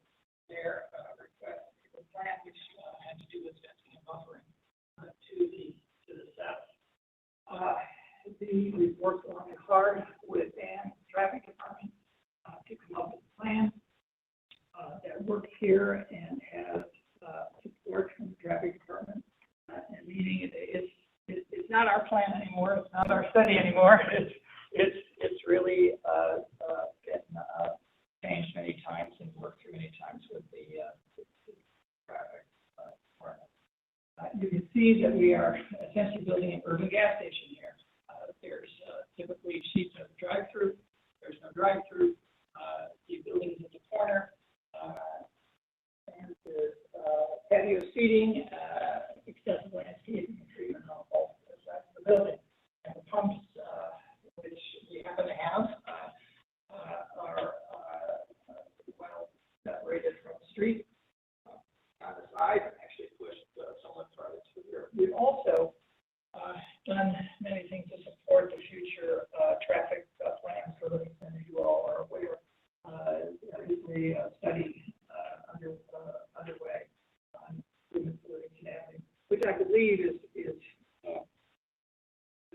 their request for the plan, which had to do with fencing and buffering to the south. We've worked long and hard with Dan, the traffic department, to come up with a plan that works here and has support from the traffic department. And meaning it's not our plan anymore. It's not our study anymore. It's really been changed many times and worked through many times with the traffic department. You can see that we are essentially building an urban gas station here. There's typically sheets of drive-through. There's no drive-through. The building is at the corner. And there's patio seating, excessive landscaping and treatment on both sides of the building. And the pumps, which we happen to have, are well separated from the street on the side, and actually pushed somewhat farther to the rear. We've also done many things to support the future traffic plans for Livingston, as you all are aware. There is a study underway on Livingston Avenue, which I believe is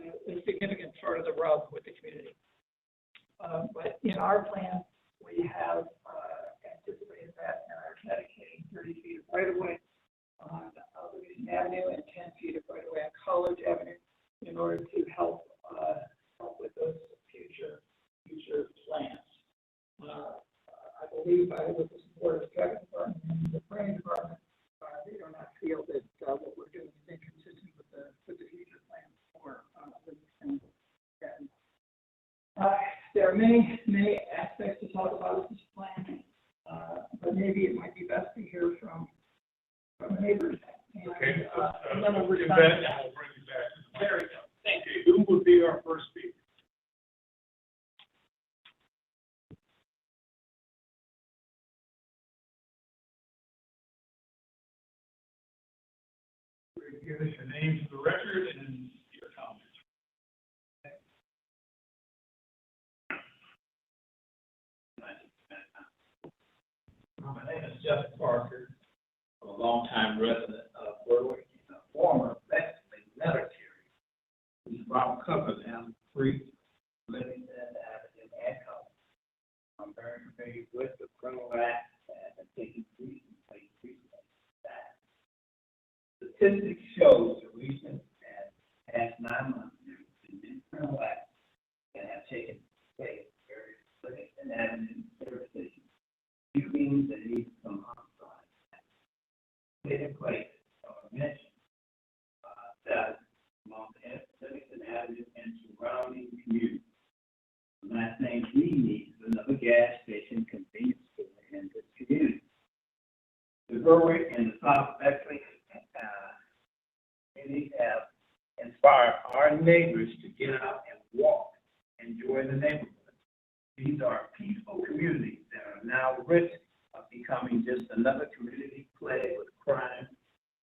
a significant part of the rub with the community. But in our plan, we have anticipated that and are dedicating 30 feet of right-of-way on Livingston Avenue and 10 feet of right-of-way on College Avenue in order to help with those future plans. I believe with the support of the traffic department and the planning department, they do not feel that what we're doing is inconsistent with the future plan for Livingston. There are many aspects to talk about with this plan, but maybe it might be best to hear from the neighbors. And, Okay. and then we'll We'll bring respond. you back. There we go. Thank you. Okay, who would be our first speaker? Give us your name for the record and your comments. My name is Jeff Parker. I'm a longtime resident of Berwick, and a former military. Who's from Cumberland Creek, Livingston Avenue, and College. I'm very familiar with the criminal act and taking recent place recently. Statistics show the recent and past 9 months in criminal acts that have taken place in various Livingston Avenue service stations. Shootings and even some homicides taking place or mentioned that among Livingston Avenue and surrounding communities. I'm not saying we need another gas station Berwick and the South Beckley, communities have inspired our neighbors to get out and walk, enjoy the neighborhood. These are peaceful communities that are now risk of becoming just another community plagued with crime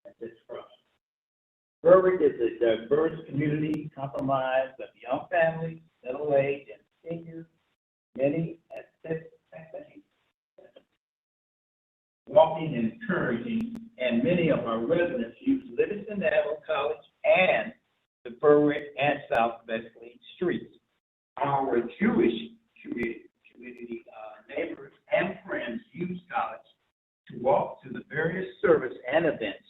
and destruction. Berwick is a diverse community comprised of young families, middle-aged, and seniors, many ethnic, walking and encouraging, and many of our residents use Livingston Avenue College and the Berwick and South Beckley streets. Our Jewish community neighbors and friends use college to walk to the various service and events.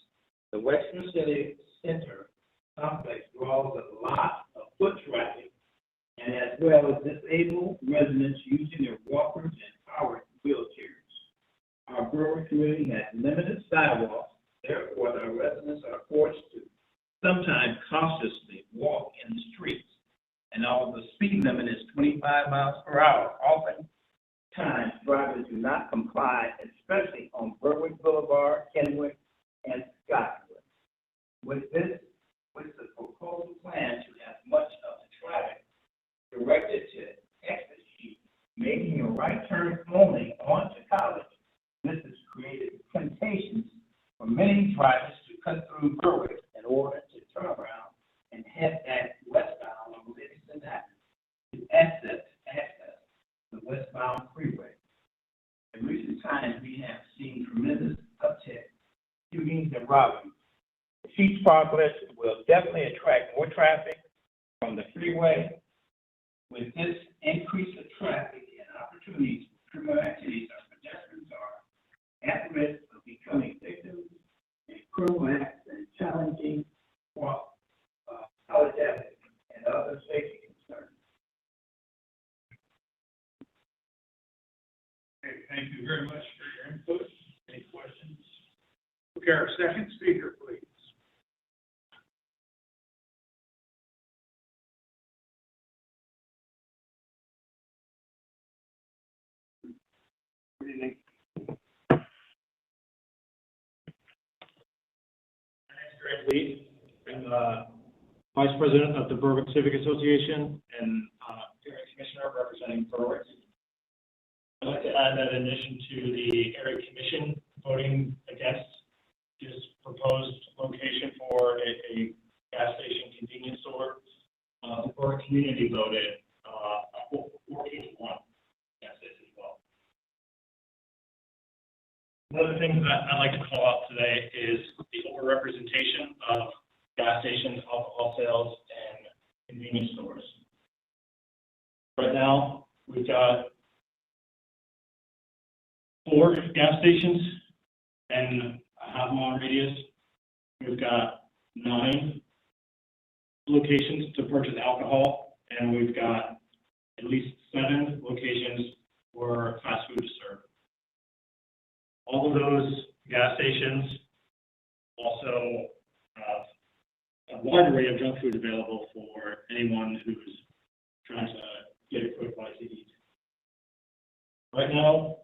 The Western City Center complex draws a lot of foot traffic, and as well as disabled residents using their walkers and powered wheelchairs. Our Berwick community has limited sidewalks, therefore the residents are forced to sometimes cautiously walk in the streets. And although the speed limit is 25 miles per hour, oftentimes drivers do not comply, especially on Berwick Boulevard, Kenwood, and Scottwood. With the proposed plan to have much of the traffic directed to exit street, making a right turn only onto College, this has created temptations for many drivers to cut through Berwick in order to turn around and head back westbound on Livingston Avenue to access the westbound freeway. In recent times, we have seen tremendous uptick in shootings and robberies. The chief's progress will definitely attract more traffic from the freeway. With this increase of traffic and opportunities for criminal activities, our pedestrians are at risk of becoming victims in criminal acts and challenging College Avenue and other safety concerns. Okay, thank you very much for your input. Any questions? Okay, our second speaker, please. Good evening. My name's Greg Lee. I'm the Vice President of the Berwick Civic Association and Area Commissioner representing Berwick. I'd like to add that in addition to the Area Commission voting against this proposed location for a gas station convenience store, the Berwick community voted 14-1 against this as well. One of the things that I'd like to call out today is the overrepresentation of gas stations, alcohol sales, and convenience stores. Right now, we've got 4 gas stations and a half-mile radius. We've got 9 locations to purchase alcohol, and we've got at least 7 locations for fast food to serve. All of those gas stations also have a wide array of junk food available for anyone who's trying to get a quick bite to eat. Right now,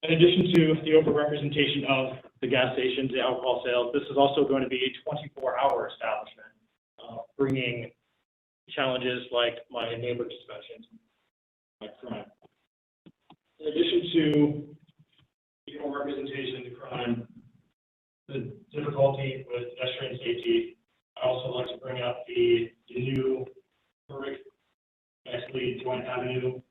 in addition to the overrepresentation of the gas stations, the alcohol sales, this is also going to be a 24-hour establishment, bringing challenges like my neighbor just mentioned, like crime. In addition to the overrepresentation, the crime, the difficulty with pedestrian safety, I also like to bring up the new Berwick Beckley Joint Avenue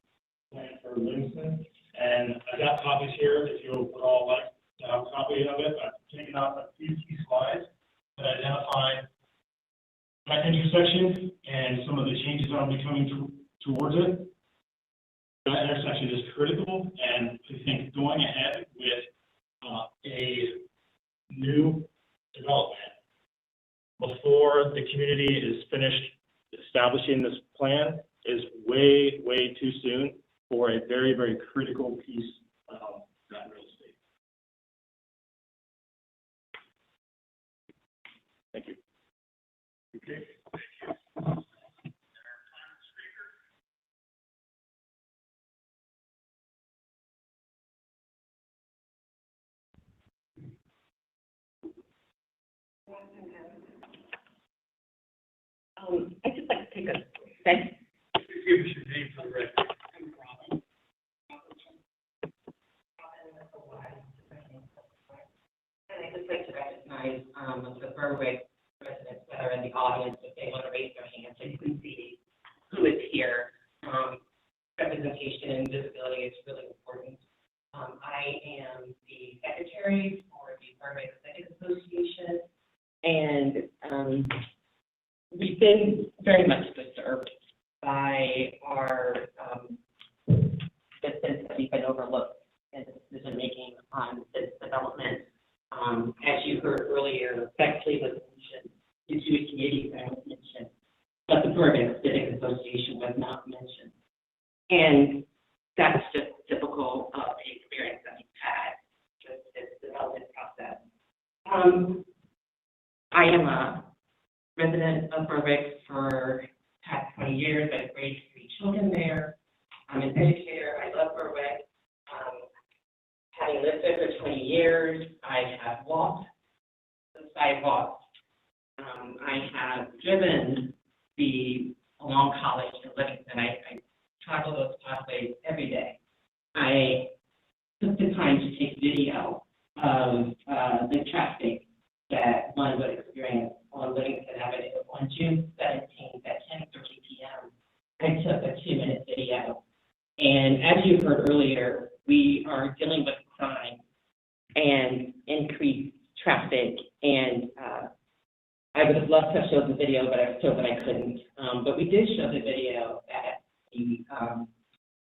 plan for Livingston. And I got copies here if you would all like to have a copy of it. I've taken out a few key slides that identify that intersection and some of the changes that will be coming towards it. That intersection is critical, and I think going ahead with a new development before the community is finished establishing this plan is way, way too soon for a very, very critical piece of that real estate. Thank you. Okay. I'd just like to take a second. Give us your name for the record. And I'd just like to recognize, the Berwick residents that are in the audience, if they want to raise their hands, so you can see who is here. Representation and visibility is really important. I am the secretary for the Berwick Executive Association, and we've been very much disturbed by our distance that we've been overlooked in decision making on this development. As you heard earlier, Bexley was mentioned, the Jewish community was mentioned, but the Berwick Civic Association was not mentioned. And that's just typical of the experience that we've had with this development process. I am a resident of Berwick for the past 20 years. I've raised 3 children there. I'm an educator. I love Berwick. Having lived there for 20 years, I have walked the sidewalks. I have driven along College to Livingston. I travel those pathways every day. I took the time to take video of the traffic that one would experience on Livingston Avenue on June 17th at 10:30 p.m. I took a 2-minute video. And as you heard earlier, we are dealing with crime and increased traffic. And I would have loved to have showed the video, but I was told that I couldn't. But we did show the video at the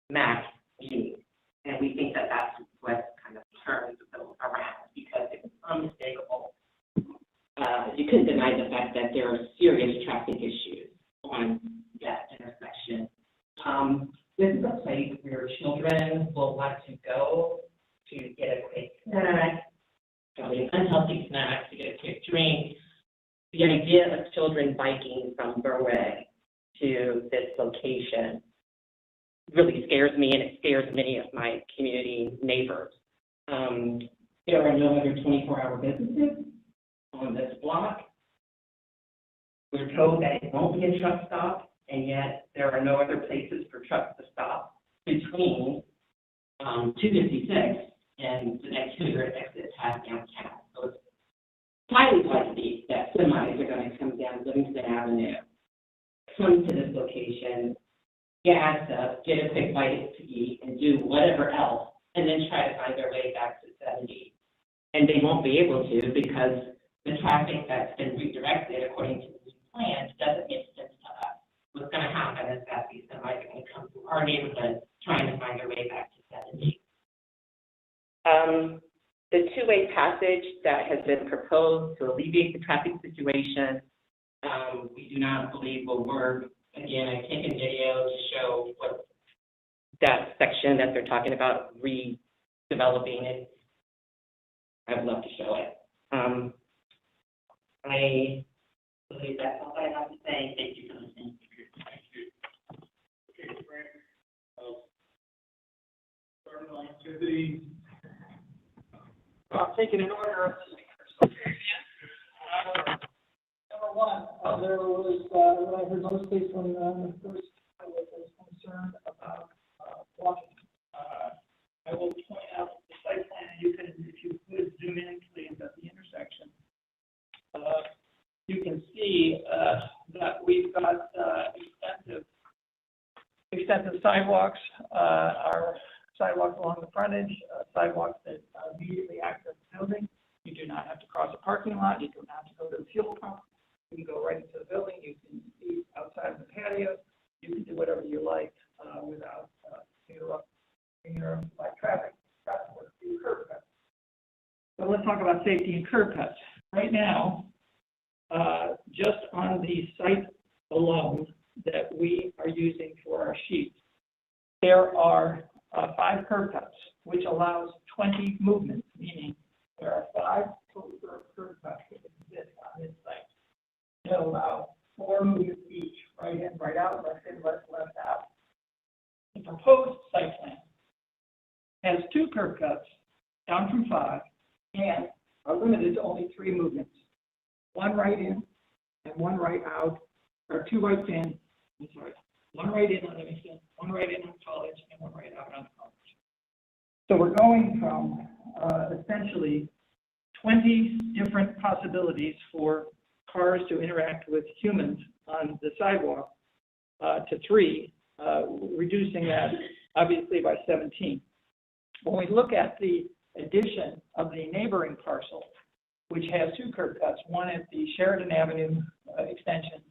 MAC meeting, and we think that that's what kind of turns those around, because it was unmistakable. You couldn't deny the fact that there are serious traffic issues on that intersection. This is a place where children will want to go to get a quick snack, probably an unhealthy snack, to get a quick drink. The idea of children biking from Berwick to this location really scares me, and it scares many of my community neighbors. There are no other 24-hour businesses on this block. We're told that it won't be a truck stop, and yet there are no other places for trucks to stop between 256 and the next exit past downtown. So it's highly likely that semis are going to come down Livingston Avenue, come to this location, gas up, get a quick bite to eat, and do whatever else, and then try to find their way back to 70. And they won't be able to, because the traffic that's been redirected according to the new plan doesn't make sense to us. What's going to happen is that these semis are going to come through our neighborhood trying to find their way back to 70. The two-way passage that has been proposed to alleviate the traffic situation, we do not believe will work. Again, I've taken video to show what that section that they're talking about redeveloping it. I'd love to show it. I believe that's all I have to say. Thank you for listening. Thank you. Okay, Frank. Starting activity. Taking an order. Number one, there was, what I heard mostly from the first, I was concerned about walking. I will point out the site plan, you can, if you could zoom in please at the intersection. You can see that we've got extensive sidewalks, our sidewalks along the frontage, sidewalks that immediately access the building. You do not have to cross a parking lot. You don't have to go to the fuel pump. You can go right into the building. You can eat outside the patio. You can do whatever you like without interrupting by traffic. Curb cuts. So let's talk about safety and curb cuts. Right now, just on the site alone that we are using for our sheets, there are 5 curb cuts, which allows 20 movements, meaning there are 5 total curb cuts that exist on this site. They allow 4 movements each, right in, right out, left in, left out. The proposed site plan has 2 curb cuts, down from 5, and are limited to only 3 movements. 1 right in and 1 right out or two right in, I'm sorry, one right in on Livingston, one right in on College, and one right out on College. So we're going from essentially 20 different possibilities for cars to interact with humans on the sidewalk to 3, reducing that obviously by 17. When we look at the addition of the neighboring parcel, which has 2 curb cuts, one at the Sheridan Avenue extension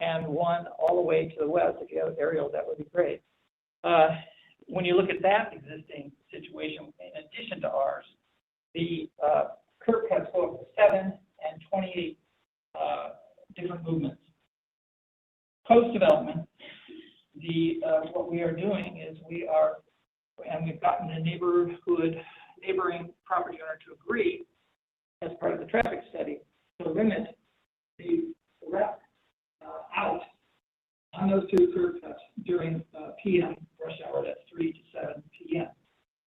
and one all the way to the west. If you have aerial, that would be great. When you look at that existing situation, in addition to ours, the curb cuts go up to 7 and 28 different movements. Post-development, what we are doing is we've gotten the neighboring property owner to agree as part of the traffic study to limit the left out on those 2 curb cuts during PM rush hour, that's 3 to 7 PM.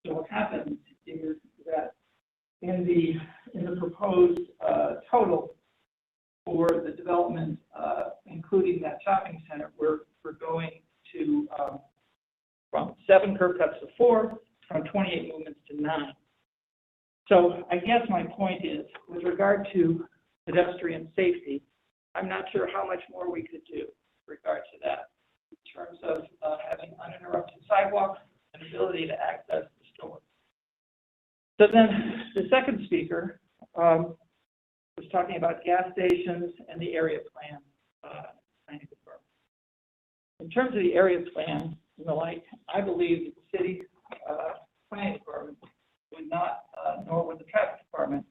So what happens is that in the proposed total for the development, including that shopping center, we're going to from 7 curb cuts to 4, from 28 movements to 9. So I guess my point is, with regard to pedestrian safety, I'm not sure how much more we could do with regard to that in terms of having uninterrupted sidewalks and ability to access the store. So then the second speaker was talking about gas stations and the area plan. In terms of the area plan and the like, I believe that the city planning department would not, nor would the traffic department,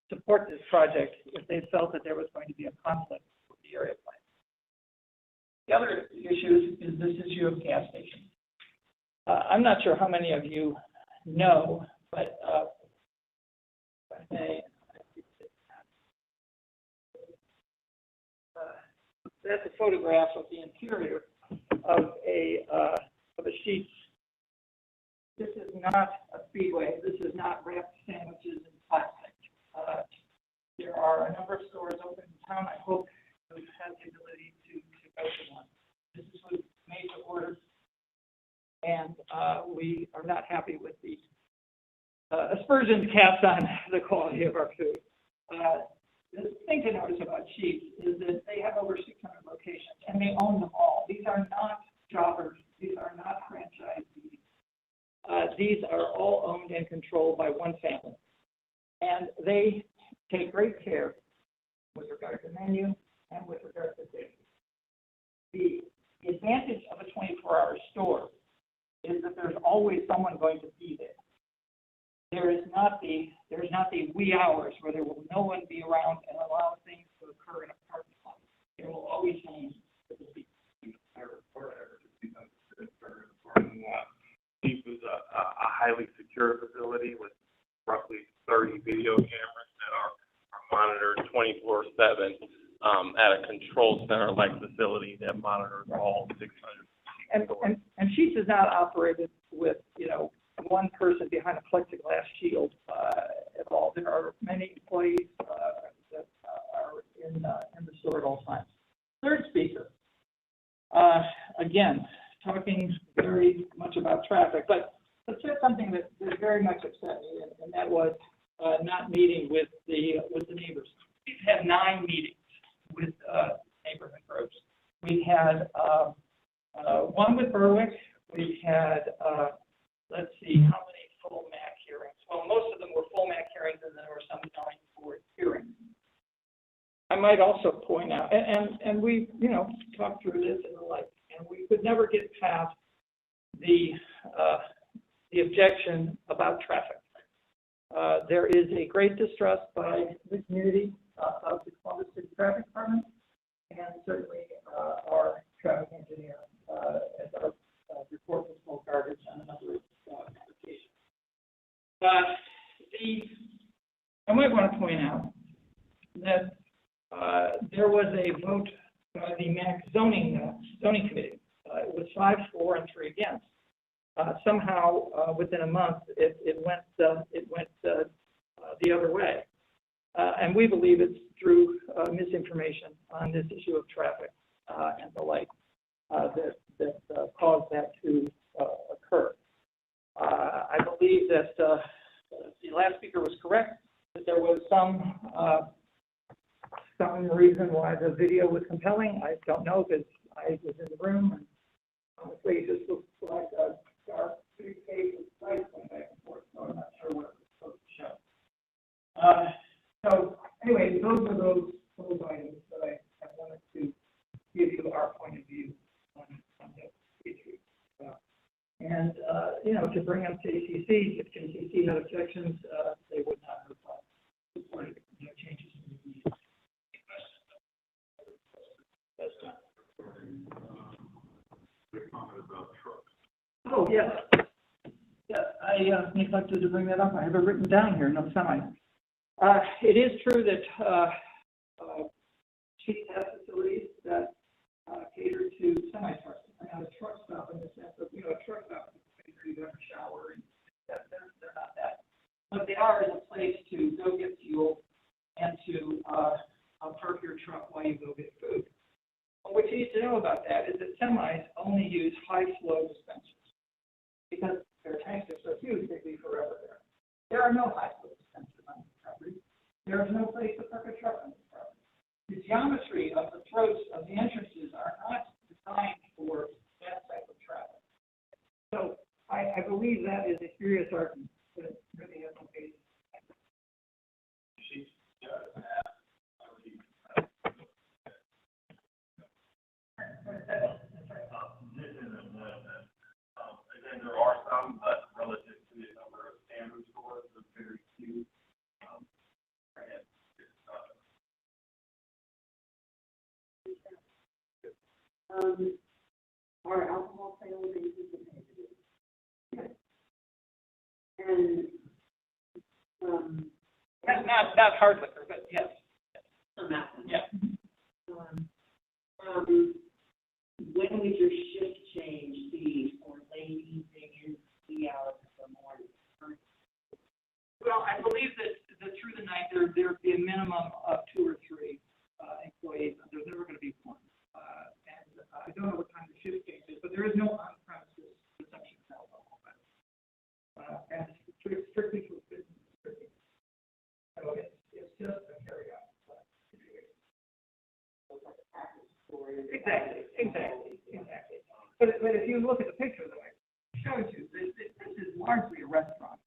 support this project if they felt that there was going to be a conflict with the area plan. The other issue is this issue of gas stations. I'm not sure how many of you know, but that's a photograph of the interior of a Sheetz. This is not a speedway. This is not wrapped sandwiches in plastic. There are a number of stores open in town. I hope you have the ability to go to one. This was made to order, and we are not happy with the aspersions cast on the quality of our food. The thing to notice about Sheetz is that they have over 600 locations, and they own them all. These are not jobbers. These are not franchisees. These are all owned and controlled by one family, and they take great care with regard to menu and with regard to safety. The advantage of a 24-hour store is that there's always someone going to be there. There's not the wee hours where there will no one be around and allow things to occur in a parking lot. There will always be Sheetz is a highly secure facility with roughly 30 video cameras that are monitored 24/7 at a control center-like facility that monitors all 600 stores. And Sheetz is not operated with, one person behind a plexiglass shield at all. There are many employees that are in the store at all times. Third speaker, again, talking very much about traffic, but said something that very much upset me, and that was not meeting with the neighbors. We've had 9 meetings with neighborhood groups. We had one with Berwick. We've had let's see, how many full MAC hearings? Well, most of them were full MAC hearings, and there were some 9-4 hearings. I might also point out, and we, talked through this and the like, and we could never get past the objection about traffic. There is a great distrust by the community of the Columbus City Traffic Department, and certainly our traffic engineer as our report for smoke garbage on a number of applications. I might want to point out that there was a vote by the MAC zoning committee. It was 5-4 and 3 against. Somehow, within a month, it went the other way, and we believe it's through misinformation on this issue of traffic. and the like, that caused that to occur. I believe that the last speaker was correct, that there was some reason why the video was compelling. I don't know, because I was in the room, and honestly, it just looks like a dark, big case of lights going back and forth, so I'm not sure what it was supposed to show. So anyway, those are those items that I wanted to give you our point of view on the issue. And, to bring up JCC, if JCC had objections, they would not have supported changes in the use. Oh, yes. Yeah, I neglected to bring that up. I have it written down here, no semi. It is true that Chief has facilities that cater to semi-trucks. I have a truck stop in the sense of, a truck stop, you have a shower, and they're not that. But they are as a place to go get fuel and to park your truck while you go get food. But what you need to know about that is that semis only use high flow dispensers because their tanks are so huge, they'd be forever there. There are no high flow dispensers on this property. There is no place to park a truck on this property. The geometry of the throats of the entrances are not designed for that type of traffic. So I believe that is a serious argument that really has no basis. Again, there are some, but relative to the number of standard stores, there's very few. Are alcohol sales anticipated? Yes. And, Not hard liquor, but yes. on that one. Yeah. When would your shift change be for late evening and the hours of the morning? Well, I believe that through the night, there'd be a minimum of 2 or 3 employees. There's never going to be one. And I don't know what time the shift change is, but there is no on-premises reception of alcohol. And it's strictly for business. So it's just a carry-out situation. Exactly. But if you look at the picture that I showed you, this is largely a restaurant.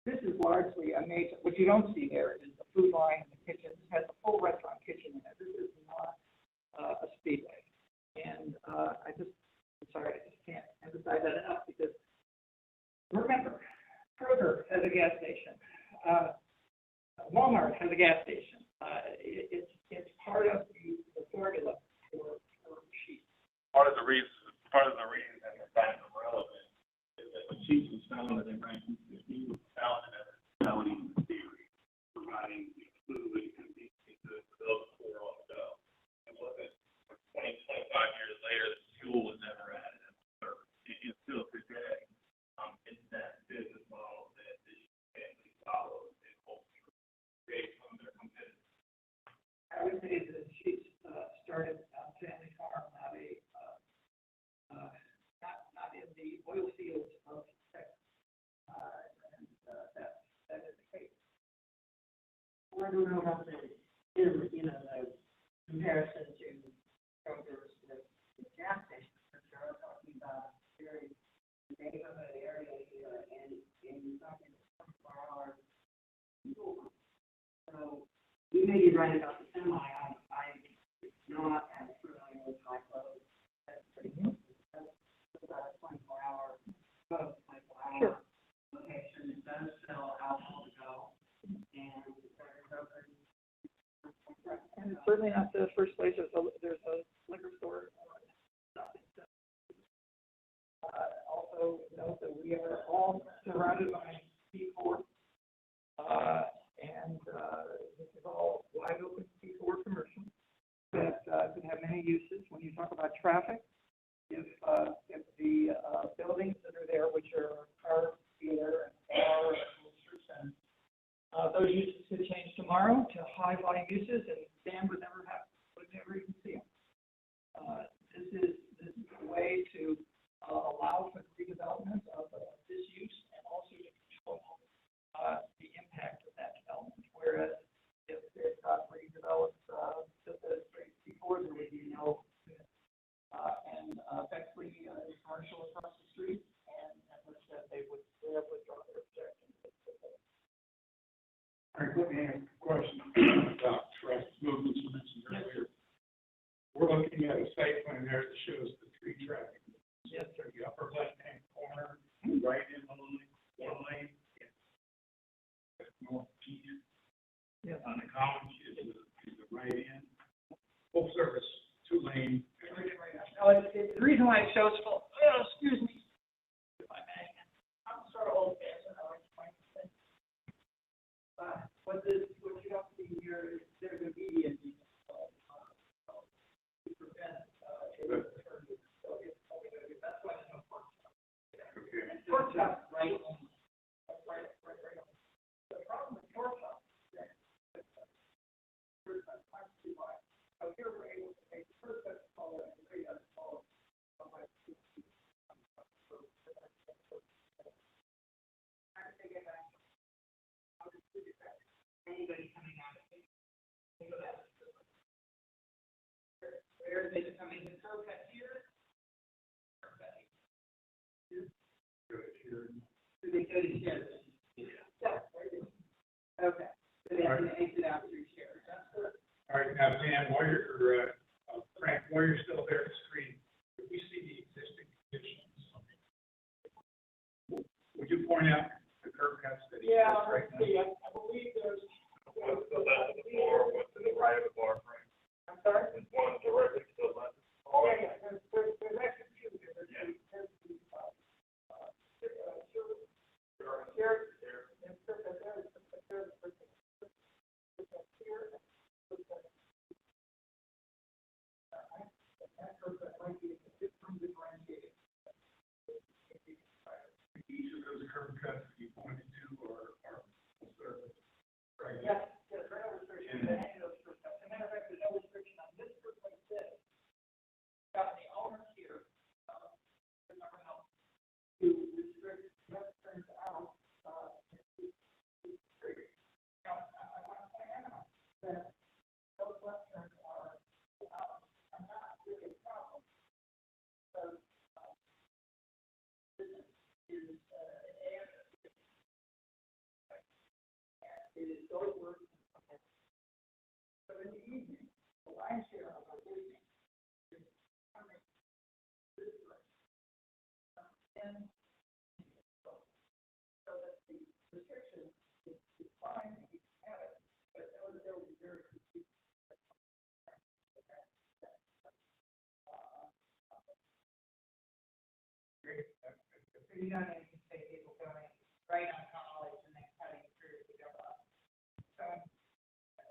This is largely a major. What you don't see there is the food line and the kitchen. This has a full restaurant kitchen in it. This is not a speedway. And I'm sorry, I just can't emphasize that enough because remember, Kroger has a gas station. Walmart has a gas station. It's part of the formula for sheep. Part of the reason that they're kind of relevant is that when Chiefs was founded in 1950, was founded as a hospitality theory, providing food and to those who were on the go. It wasn't 20, 25 years later, the fuel was never added as a service. It's still today, it's that business model that the family follows and hopes to create some of their competitors. I would say that Chiefs started on family farm, not in the oil fields of Texas, and that is the case. Well, I don't know about the comparison to Kroger's with gas stations, but you're talking about a very neighborhood area here, and you're talking 24-hour fuel. So you may be right about the semi. I'm not as familiar with high flow. That's pretty good. That's about a 24-hour, 24-hour location. It does sell alcohol to go, and And it's certainly not the first place. There's a liquor store. Also note that we are all surrounded by C4, and this is all wide open C4 commercial that could have many uses. When you talk about traffic, if the buildings that are there, which are car dealer and bar and grocery center, those uses could change tomorrow to high volume uses, and Dan would never even see them. Frank, let me ask a question about traffic movements you mentioned earlier. We're looking at a site plan there that shows the tree traffic. Yes, sir. The upper left-hand corner, right in one lane. Northeast. Yeah. On the common is the right end. Full service, 2-lane. Now, the reason why it shows full, excuse me, if I may, I'm sort of old fashioned, I like to point to things. What you don't see here is there's a median to prevent, so that's why there's no pork chop. Pork chop, right? Right. The problem with pork chop is that, so here we're able to make the first set smaller and the three others smaller. Anybody coming out of it? Where are they coming? The curb cut here? Curb cut here. Do they go to share? Yeah. Okay. So they have to exit out through share. That's correct. All right, now, Dan, while you're, Frank, while you're still there at the screen, if we see the existing conditions, would you point out the curb cuts that he has right now? Yeah, I believe there's. What's the left of the bar, what's to the right of the bar, Frank? I'm sorry? Is one directly to the left? Yeah, there's actually two here. There's Each of those curb cuts that you pointed to are full service, right? yes, no restriction on any of those first steps. As a matter of fact, there's no restriction on this first like this. Got the owner here, remember how to restrict left turns out, now, I want to point out that those left turns are not really a problem. So, this is an area. It is so work. So in the evening, the lion's share of our business is coming this way. And so that the restriction is fine, you can have it, but there will be very few. You don't even say people going right on college and then cutting through to go up. So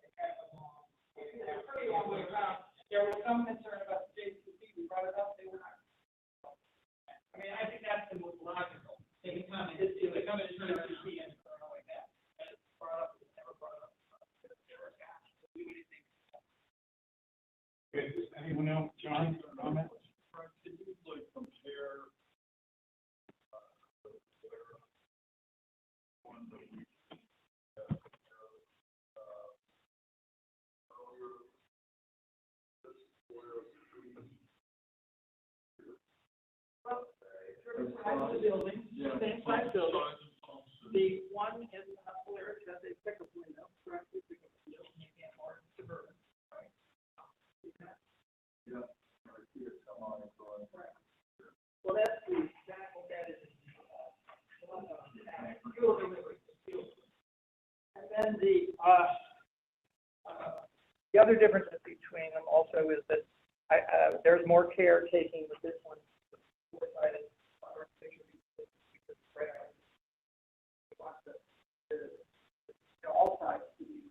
it's kind of a long, it's a pretty long way around. There was some concern about the JCC, we brought it up, they were not. I mean, I think that's the most logical. They can come and do it, come and turn around and see and turn away back. And it's brought up, it's never brought up. There were gaps. We would think. Okay, does anyone else, John, comment? Could you like compare one that we Size of the building, same size building. The one in Polaris has a pickup window, correct? Pickup window, maybe more suburban, right? Yeah. I see it come on and go on. Well, that's the example that is. And then the other difference between them also is that there's more care taking with this one, four-sided. All sides to be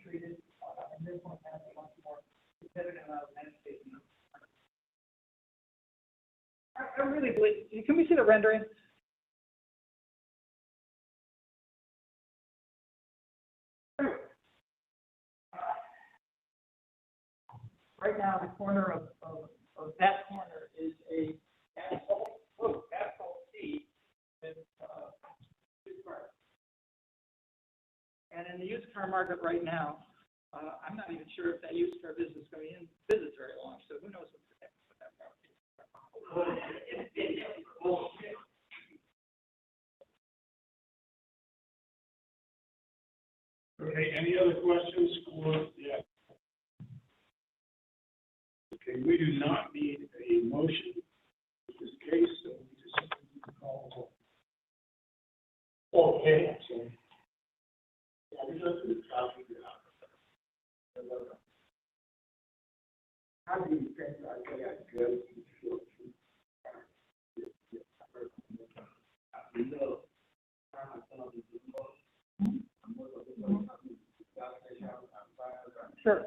treated, and this one has a much more significant amount of landscaping. I really believe, can we see the rendering? Right now, the corner of that corner is a asphalt seat with used cars. And in the used car market right now, I'm not even sure if that used car business is going to be in business very long. So who knows what that Okay, any other questions for, yeah? Okay, we do not need a motion in this case, so we just need to call the vote. Okay. How do you think I got good? Sure.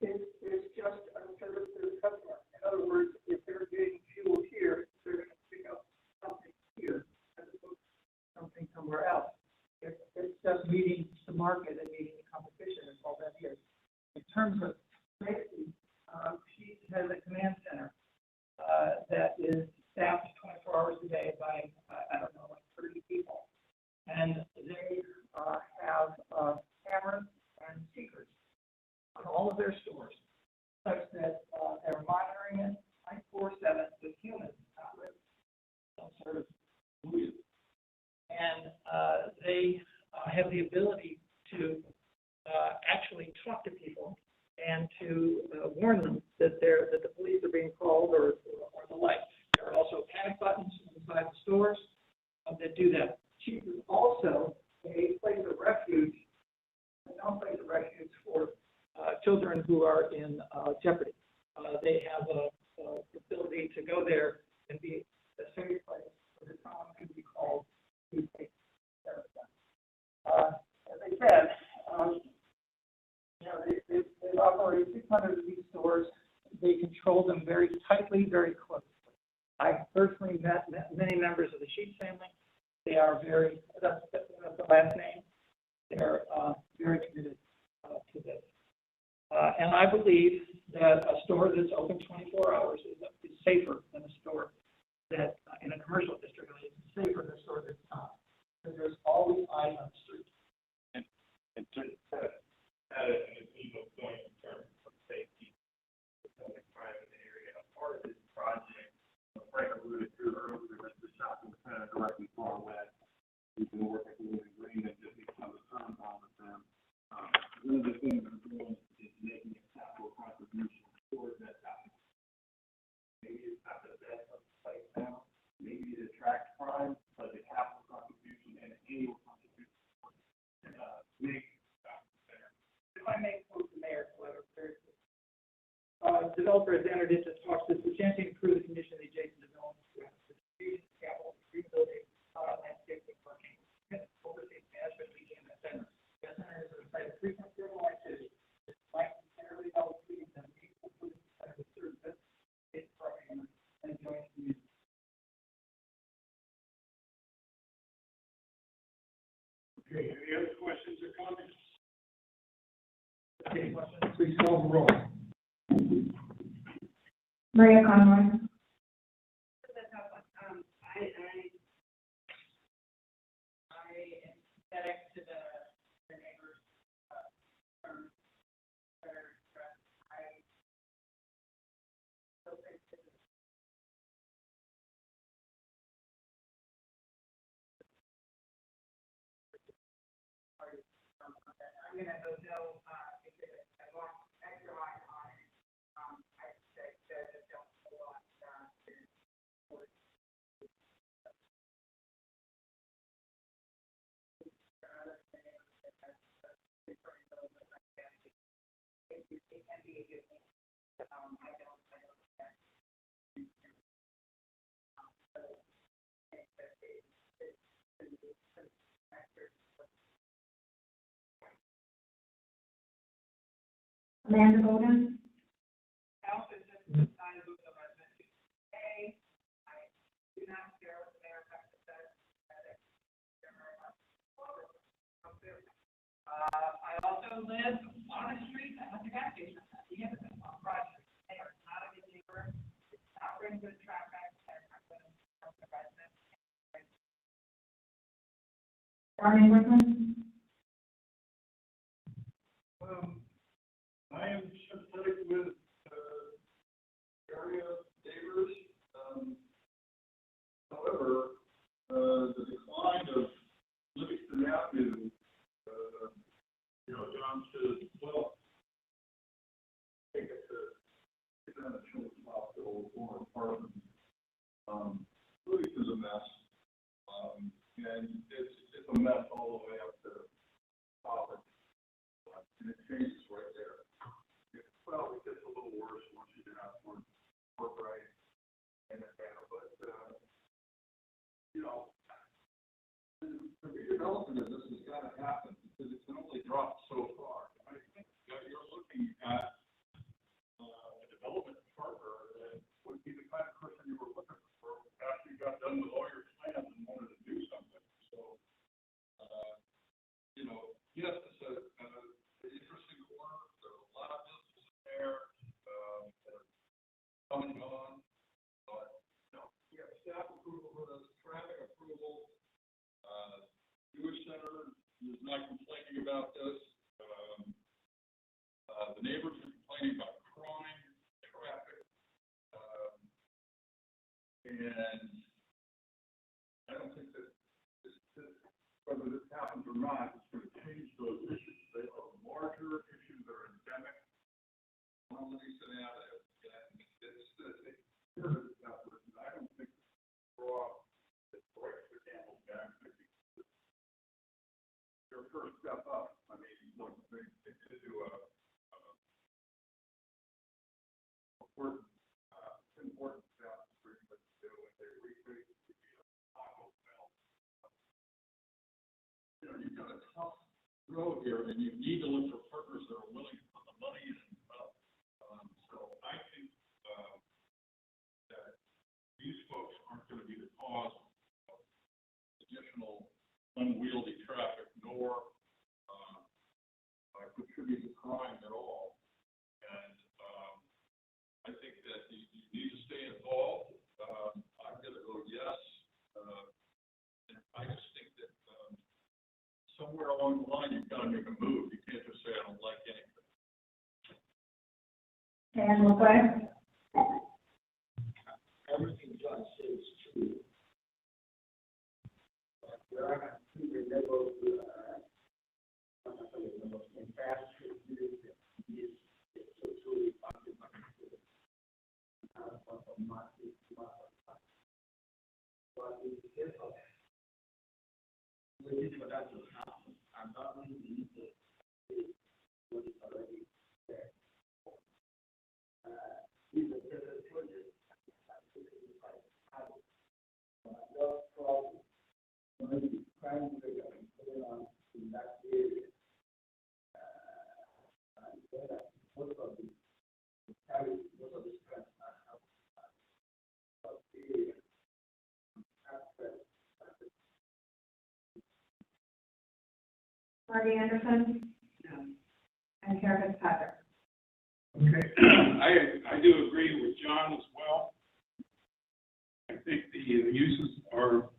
It's just a service to the customer. In other words, if they're getting fuel here, they're going to pick up something here as opposed to something somewhere else. It's just meeting the market and meeting the competition is all that is. In terms of safety, she has a command center that is staffed 24 hours a day by, I don't know, like 30 people. And they have cameras and seekers on all of their stores, such that they're monitoring it 24/7 with humans, not with some sort of weird. And they have the ability to actually talk to people and to warn them that the police are being called or the like. There are also panic buttons inside the stores that do that. She is also a place of refuge, a place of refuge for children who are in jeopardy. They have the ability to go there and be a safe place where someone can be called to take care of them. As I said, they operate 600 of these stores. They control them very tightly, very closely. I personally met many members of the Sheets family. They are very, that's the last name. They're very committed to this. And I believe that a store that's open 24 hours is safer than a store that, in a commercial district, is safer than a store that's not. Because there's always eyes on the street. And to At a legal point in terms of safety, in the private area, part of this project, Frank alluded to earlier, is the shopping center directly far west. We've been working with an agreement that we come to terms on with them. One of the things we're doing is making a capital contribution towards that shopping. Maybe it's not the best of the place now, maybe it attracts crime, but the capital contribution and annual contribution make. If I may quote the mayor, however, very quickly. Developer has entered into talks to substantially improve the condition of the adjacent development to have the distribution, capital, rehabilitation, landscaping, parking, overseas management, leading the center. The center is a site of frequent criminal activity. It's like generally held treating them equal to the center of service, its program, and joint community. Okay, any other questions or comments? Any questions? Please call the roll. Maria Conroy. I am sympathetic to the neighbors, I'm gonna vote no, because I want extra line on it. I said that I don't want, it can be a good thing. I don't understand. Amanda Golden. House is just decided with the resident. A, I do not care what the mayor has to say. I also live on a street that has a gas station. The end of it on Broad Street. They are not a good neighbor. It's not bringing good traffic. They're not going to help the residents. Barney Workman? I am sympathetic with, area neighbors. However, the decline of Livingston Avenue, John says, well, take it down to Children's Hospital or apartment. Livingston's a mess. And it's a mess all the way up to top. And it changes right there. Well, it gets a little worse once you get out towards right and but the redevelopment of this has got to happen because it can only drop so far. I think that you're looking at a development partner that would be the kind of person you were looking for after you got done with all your plans and wanted to do something. So, yes, it's an interesting corner. There's a lot of business there. Coming on, but we have staff approval for this, traffic approval. Jewish Center is not complaining about this. The neighbors are complaining about crime, traffic, and I don't think that whether this happens or not, it's going to change those issues. They are larger issues that are endemic on Livingston Avenue. I don't think draw the breaks the camel's back. Your first step up. I mean, look, they did do important step for you to do when they recreate the Taco Bell. You've got a tough road here, and you need to look for partners that are willing to put the money in. So I think that these folks aren't going to be the cause of additional unwieldy traffic, nor contribute to crime at all. And I think that you need to stay involved. I'm going to go yes. And I just think that somewhere along the line you've got to make a move. You can't just say I don't like anything. And real quick. Everything John says is true. There are two levels, in past years, it's so truly functional. But it's difficult. We need for that to happen. I'm not going to need to see what is already there. These are different projects. Your problem, maybe crime rate going on in that area. Most of the stress of the area. Marty Anderson? No. And Karen Fitzpatrick? Okay, I do agree with John as well. I think the uses are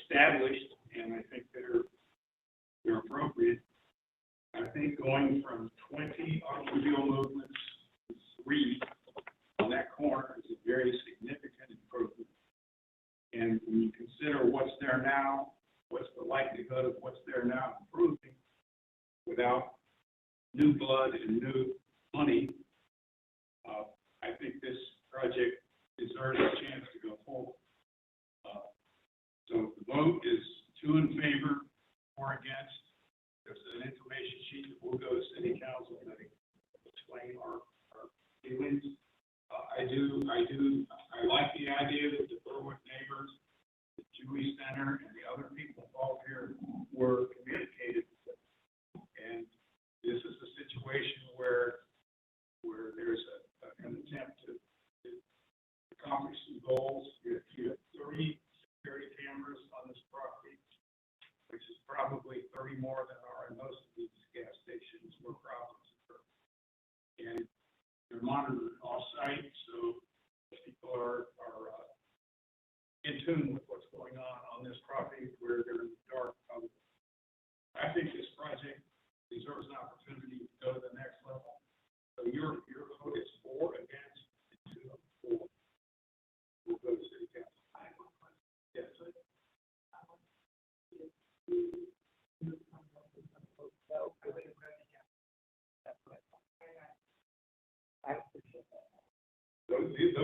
established, and I think they're appropriate. I think going from 20 automobile movements to 3 on that corner is a very significant improvement. And when you consider what's there now, what's the likelihood of what's there now improving without new blood and new money, I think this project deserves a chance to go forward. So the vote is 2 in favor, 4 against. There's an information sheet that will go to City Council that explain our feelings. I like the idea that the Berwick neighbors, the Jewish Center, and the other people involved here were communicated with. And this is a situation where there's an attempt to accomplish some goals. You have 30 security cameras on this property, which is probably 30 more than are in most of these gas stations where problems occur. And they're monitored off-site, so people are in tune with what's going on this property where they're in the dark, probably.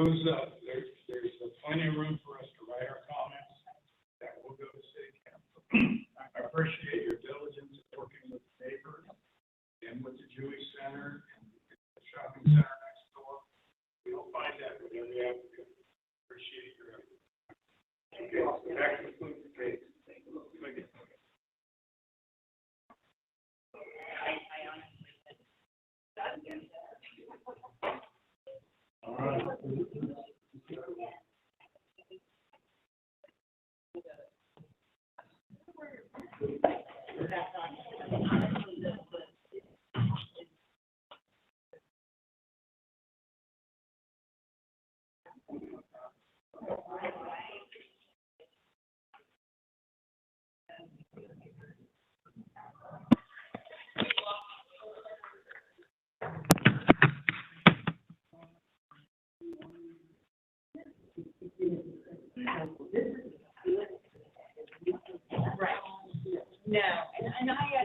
those, there's plenty of room for us to write our comments that will go to city council. I appreciate your diligence in working with neighbors and with the Jewish Center and the shopping center next door. We don't find that with every applicant. Appreciate your effort. Okay, that concludes the case. All right. Right. No, and I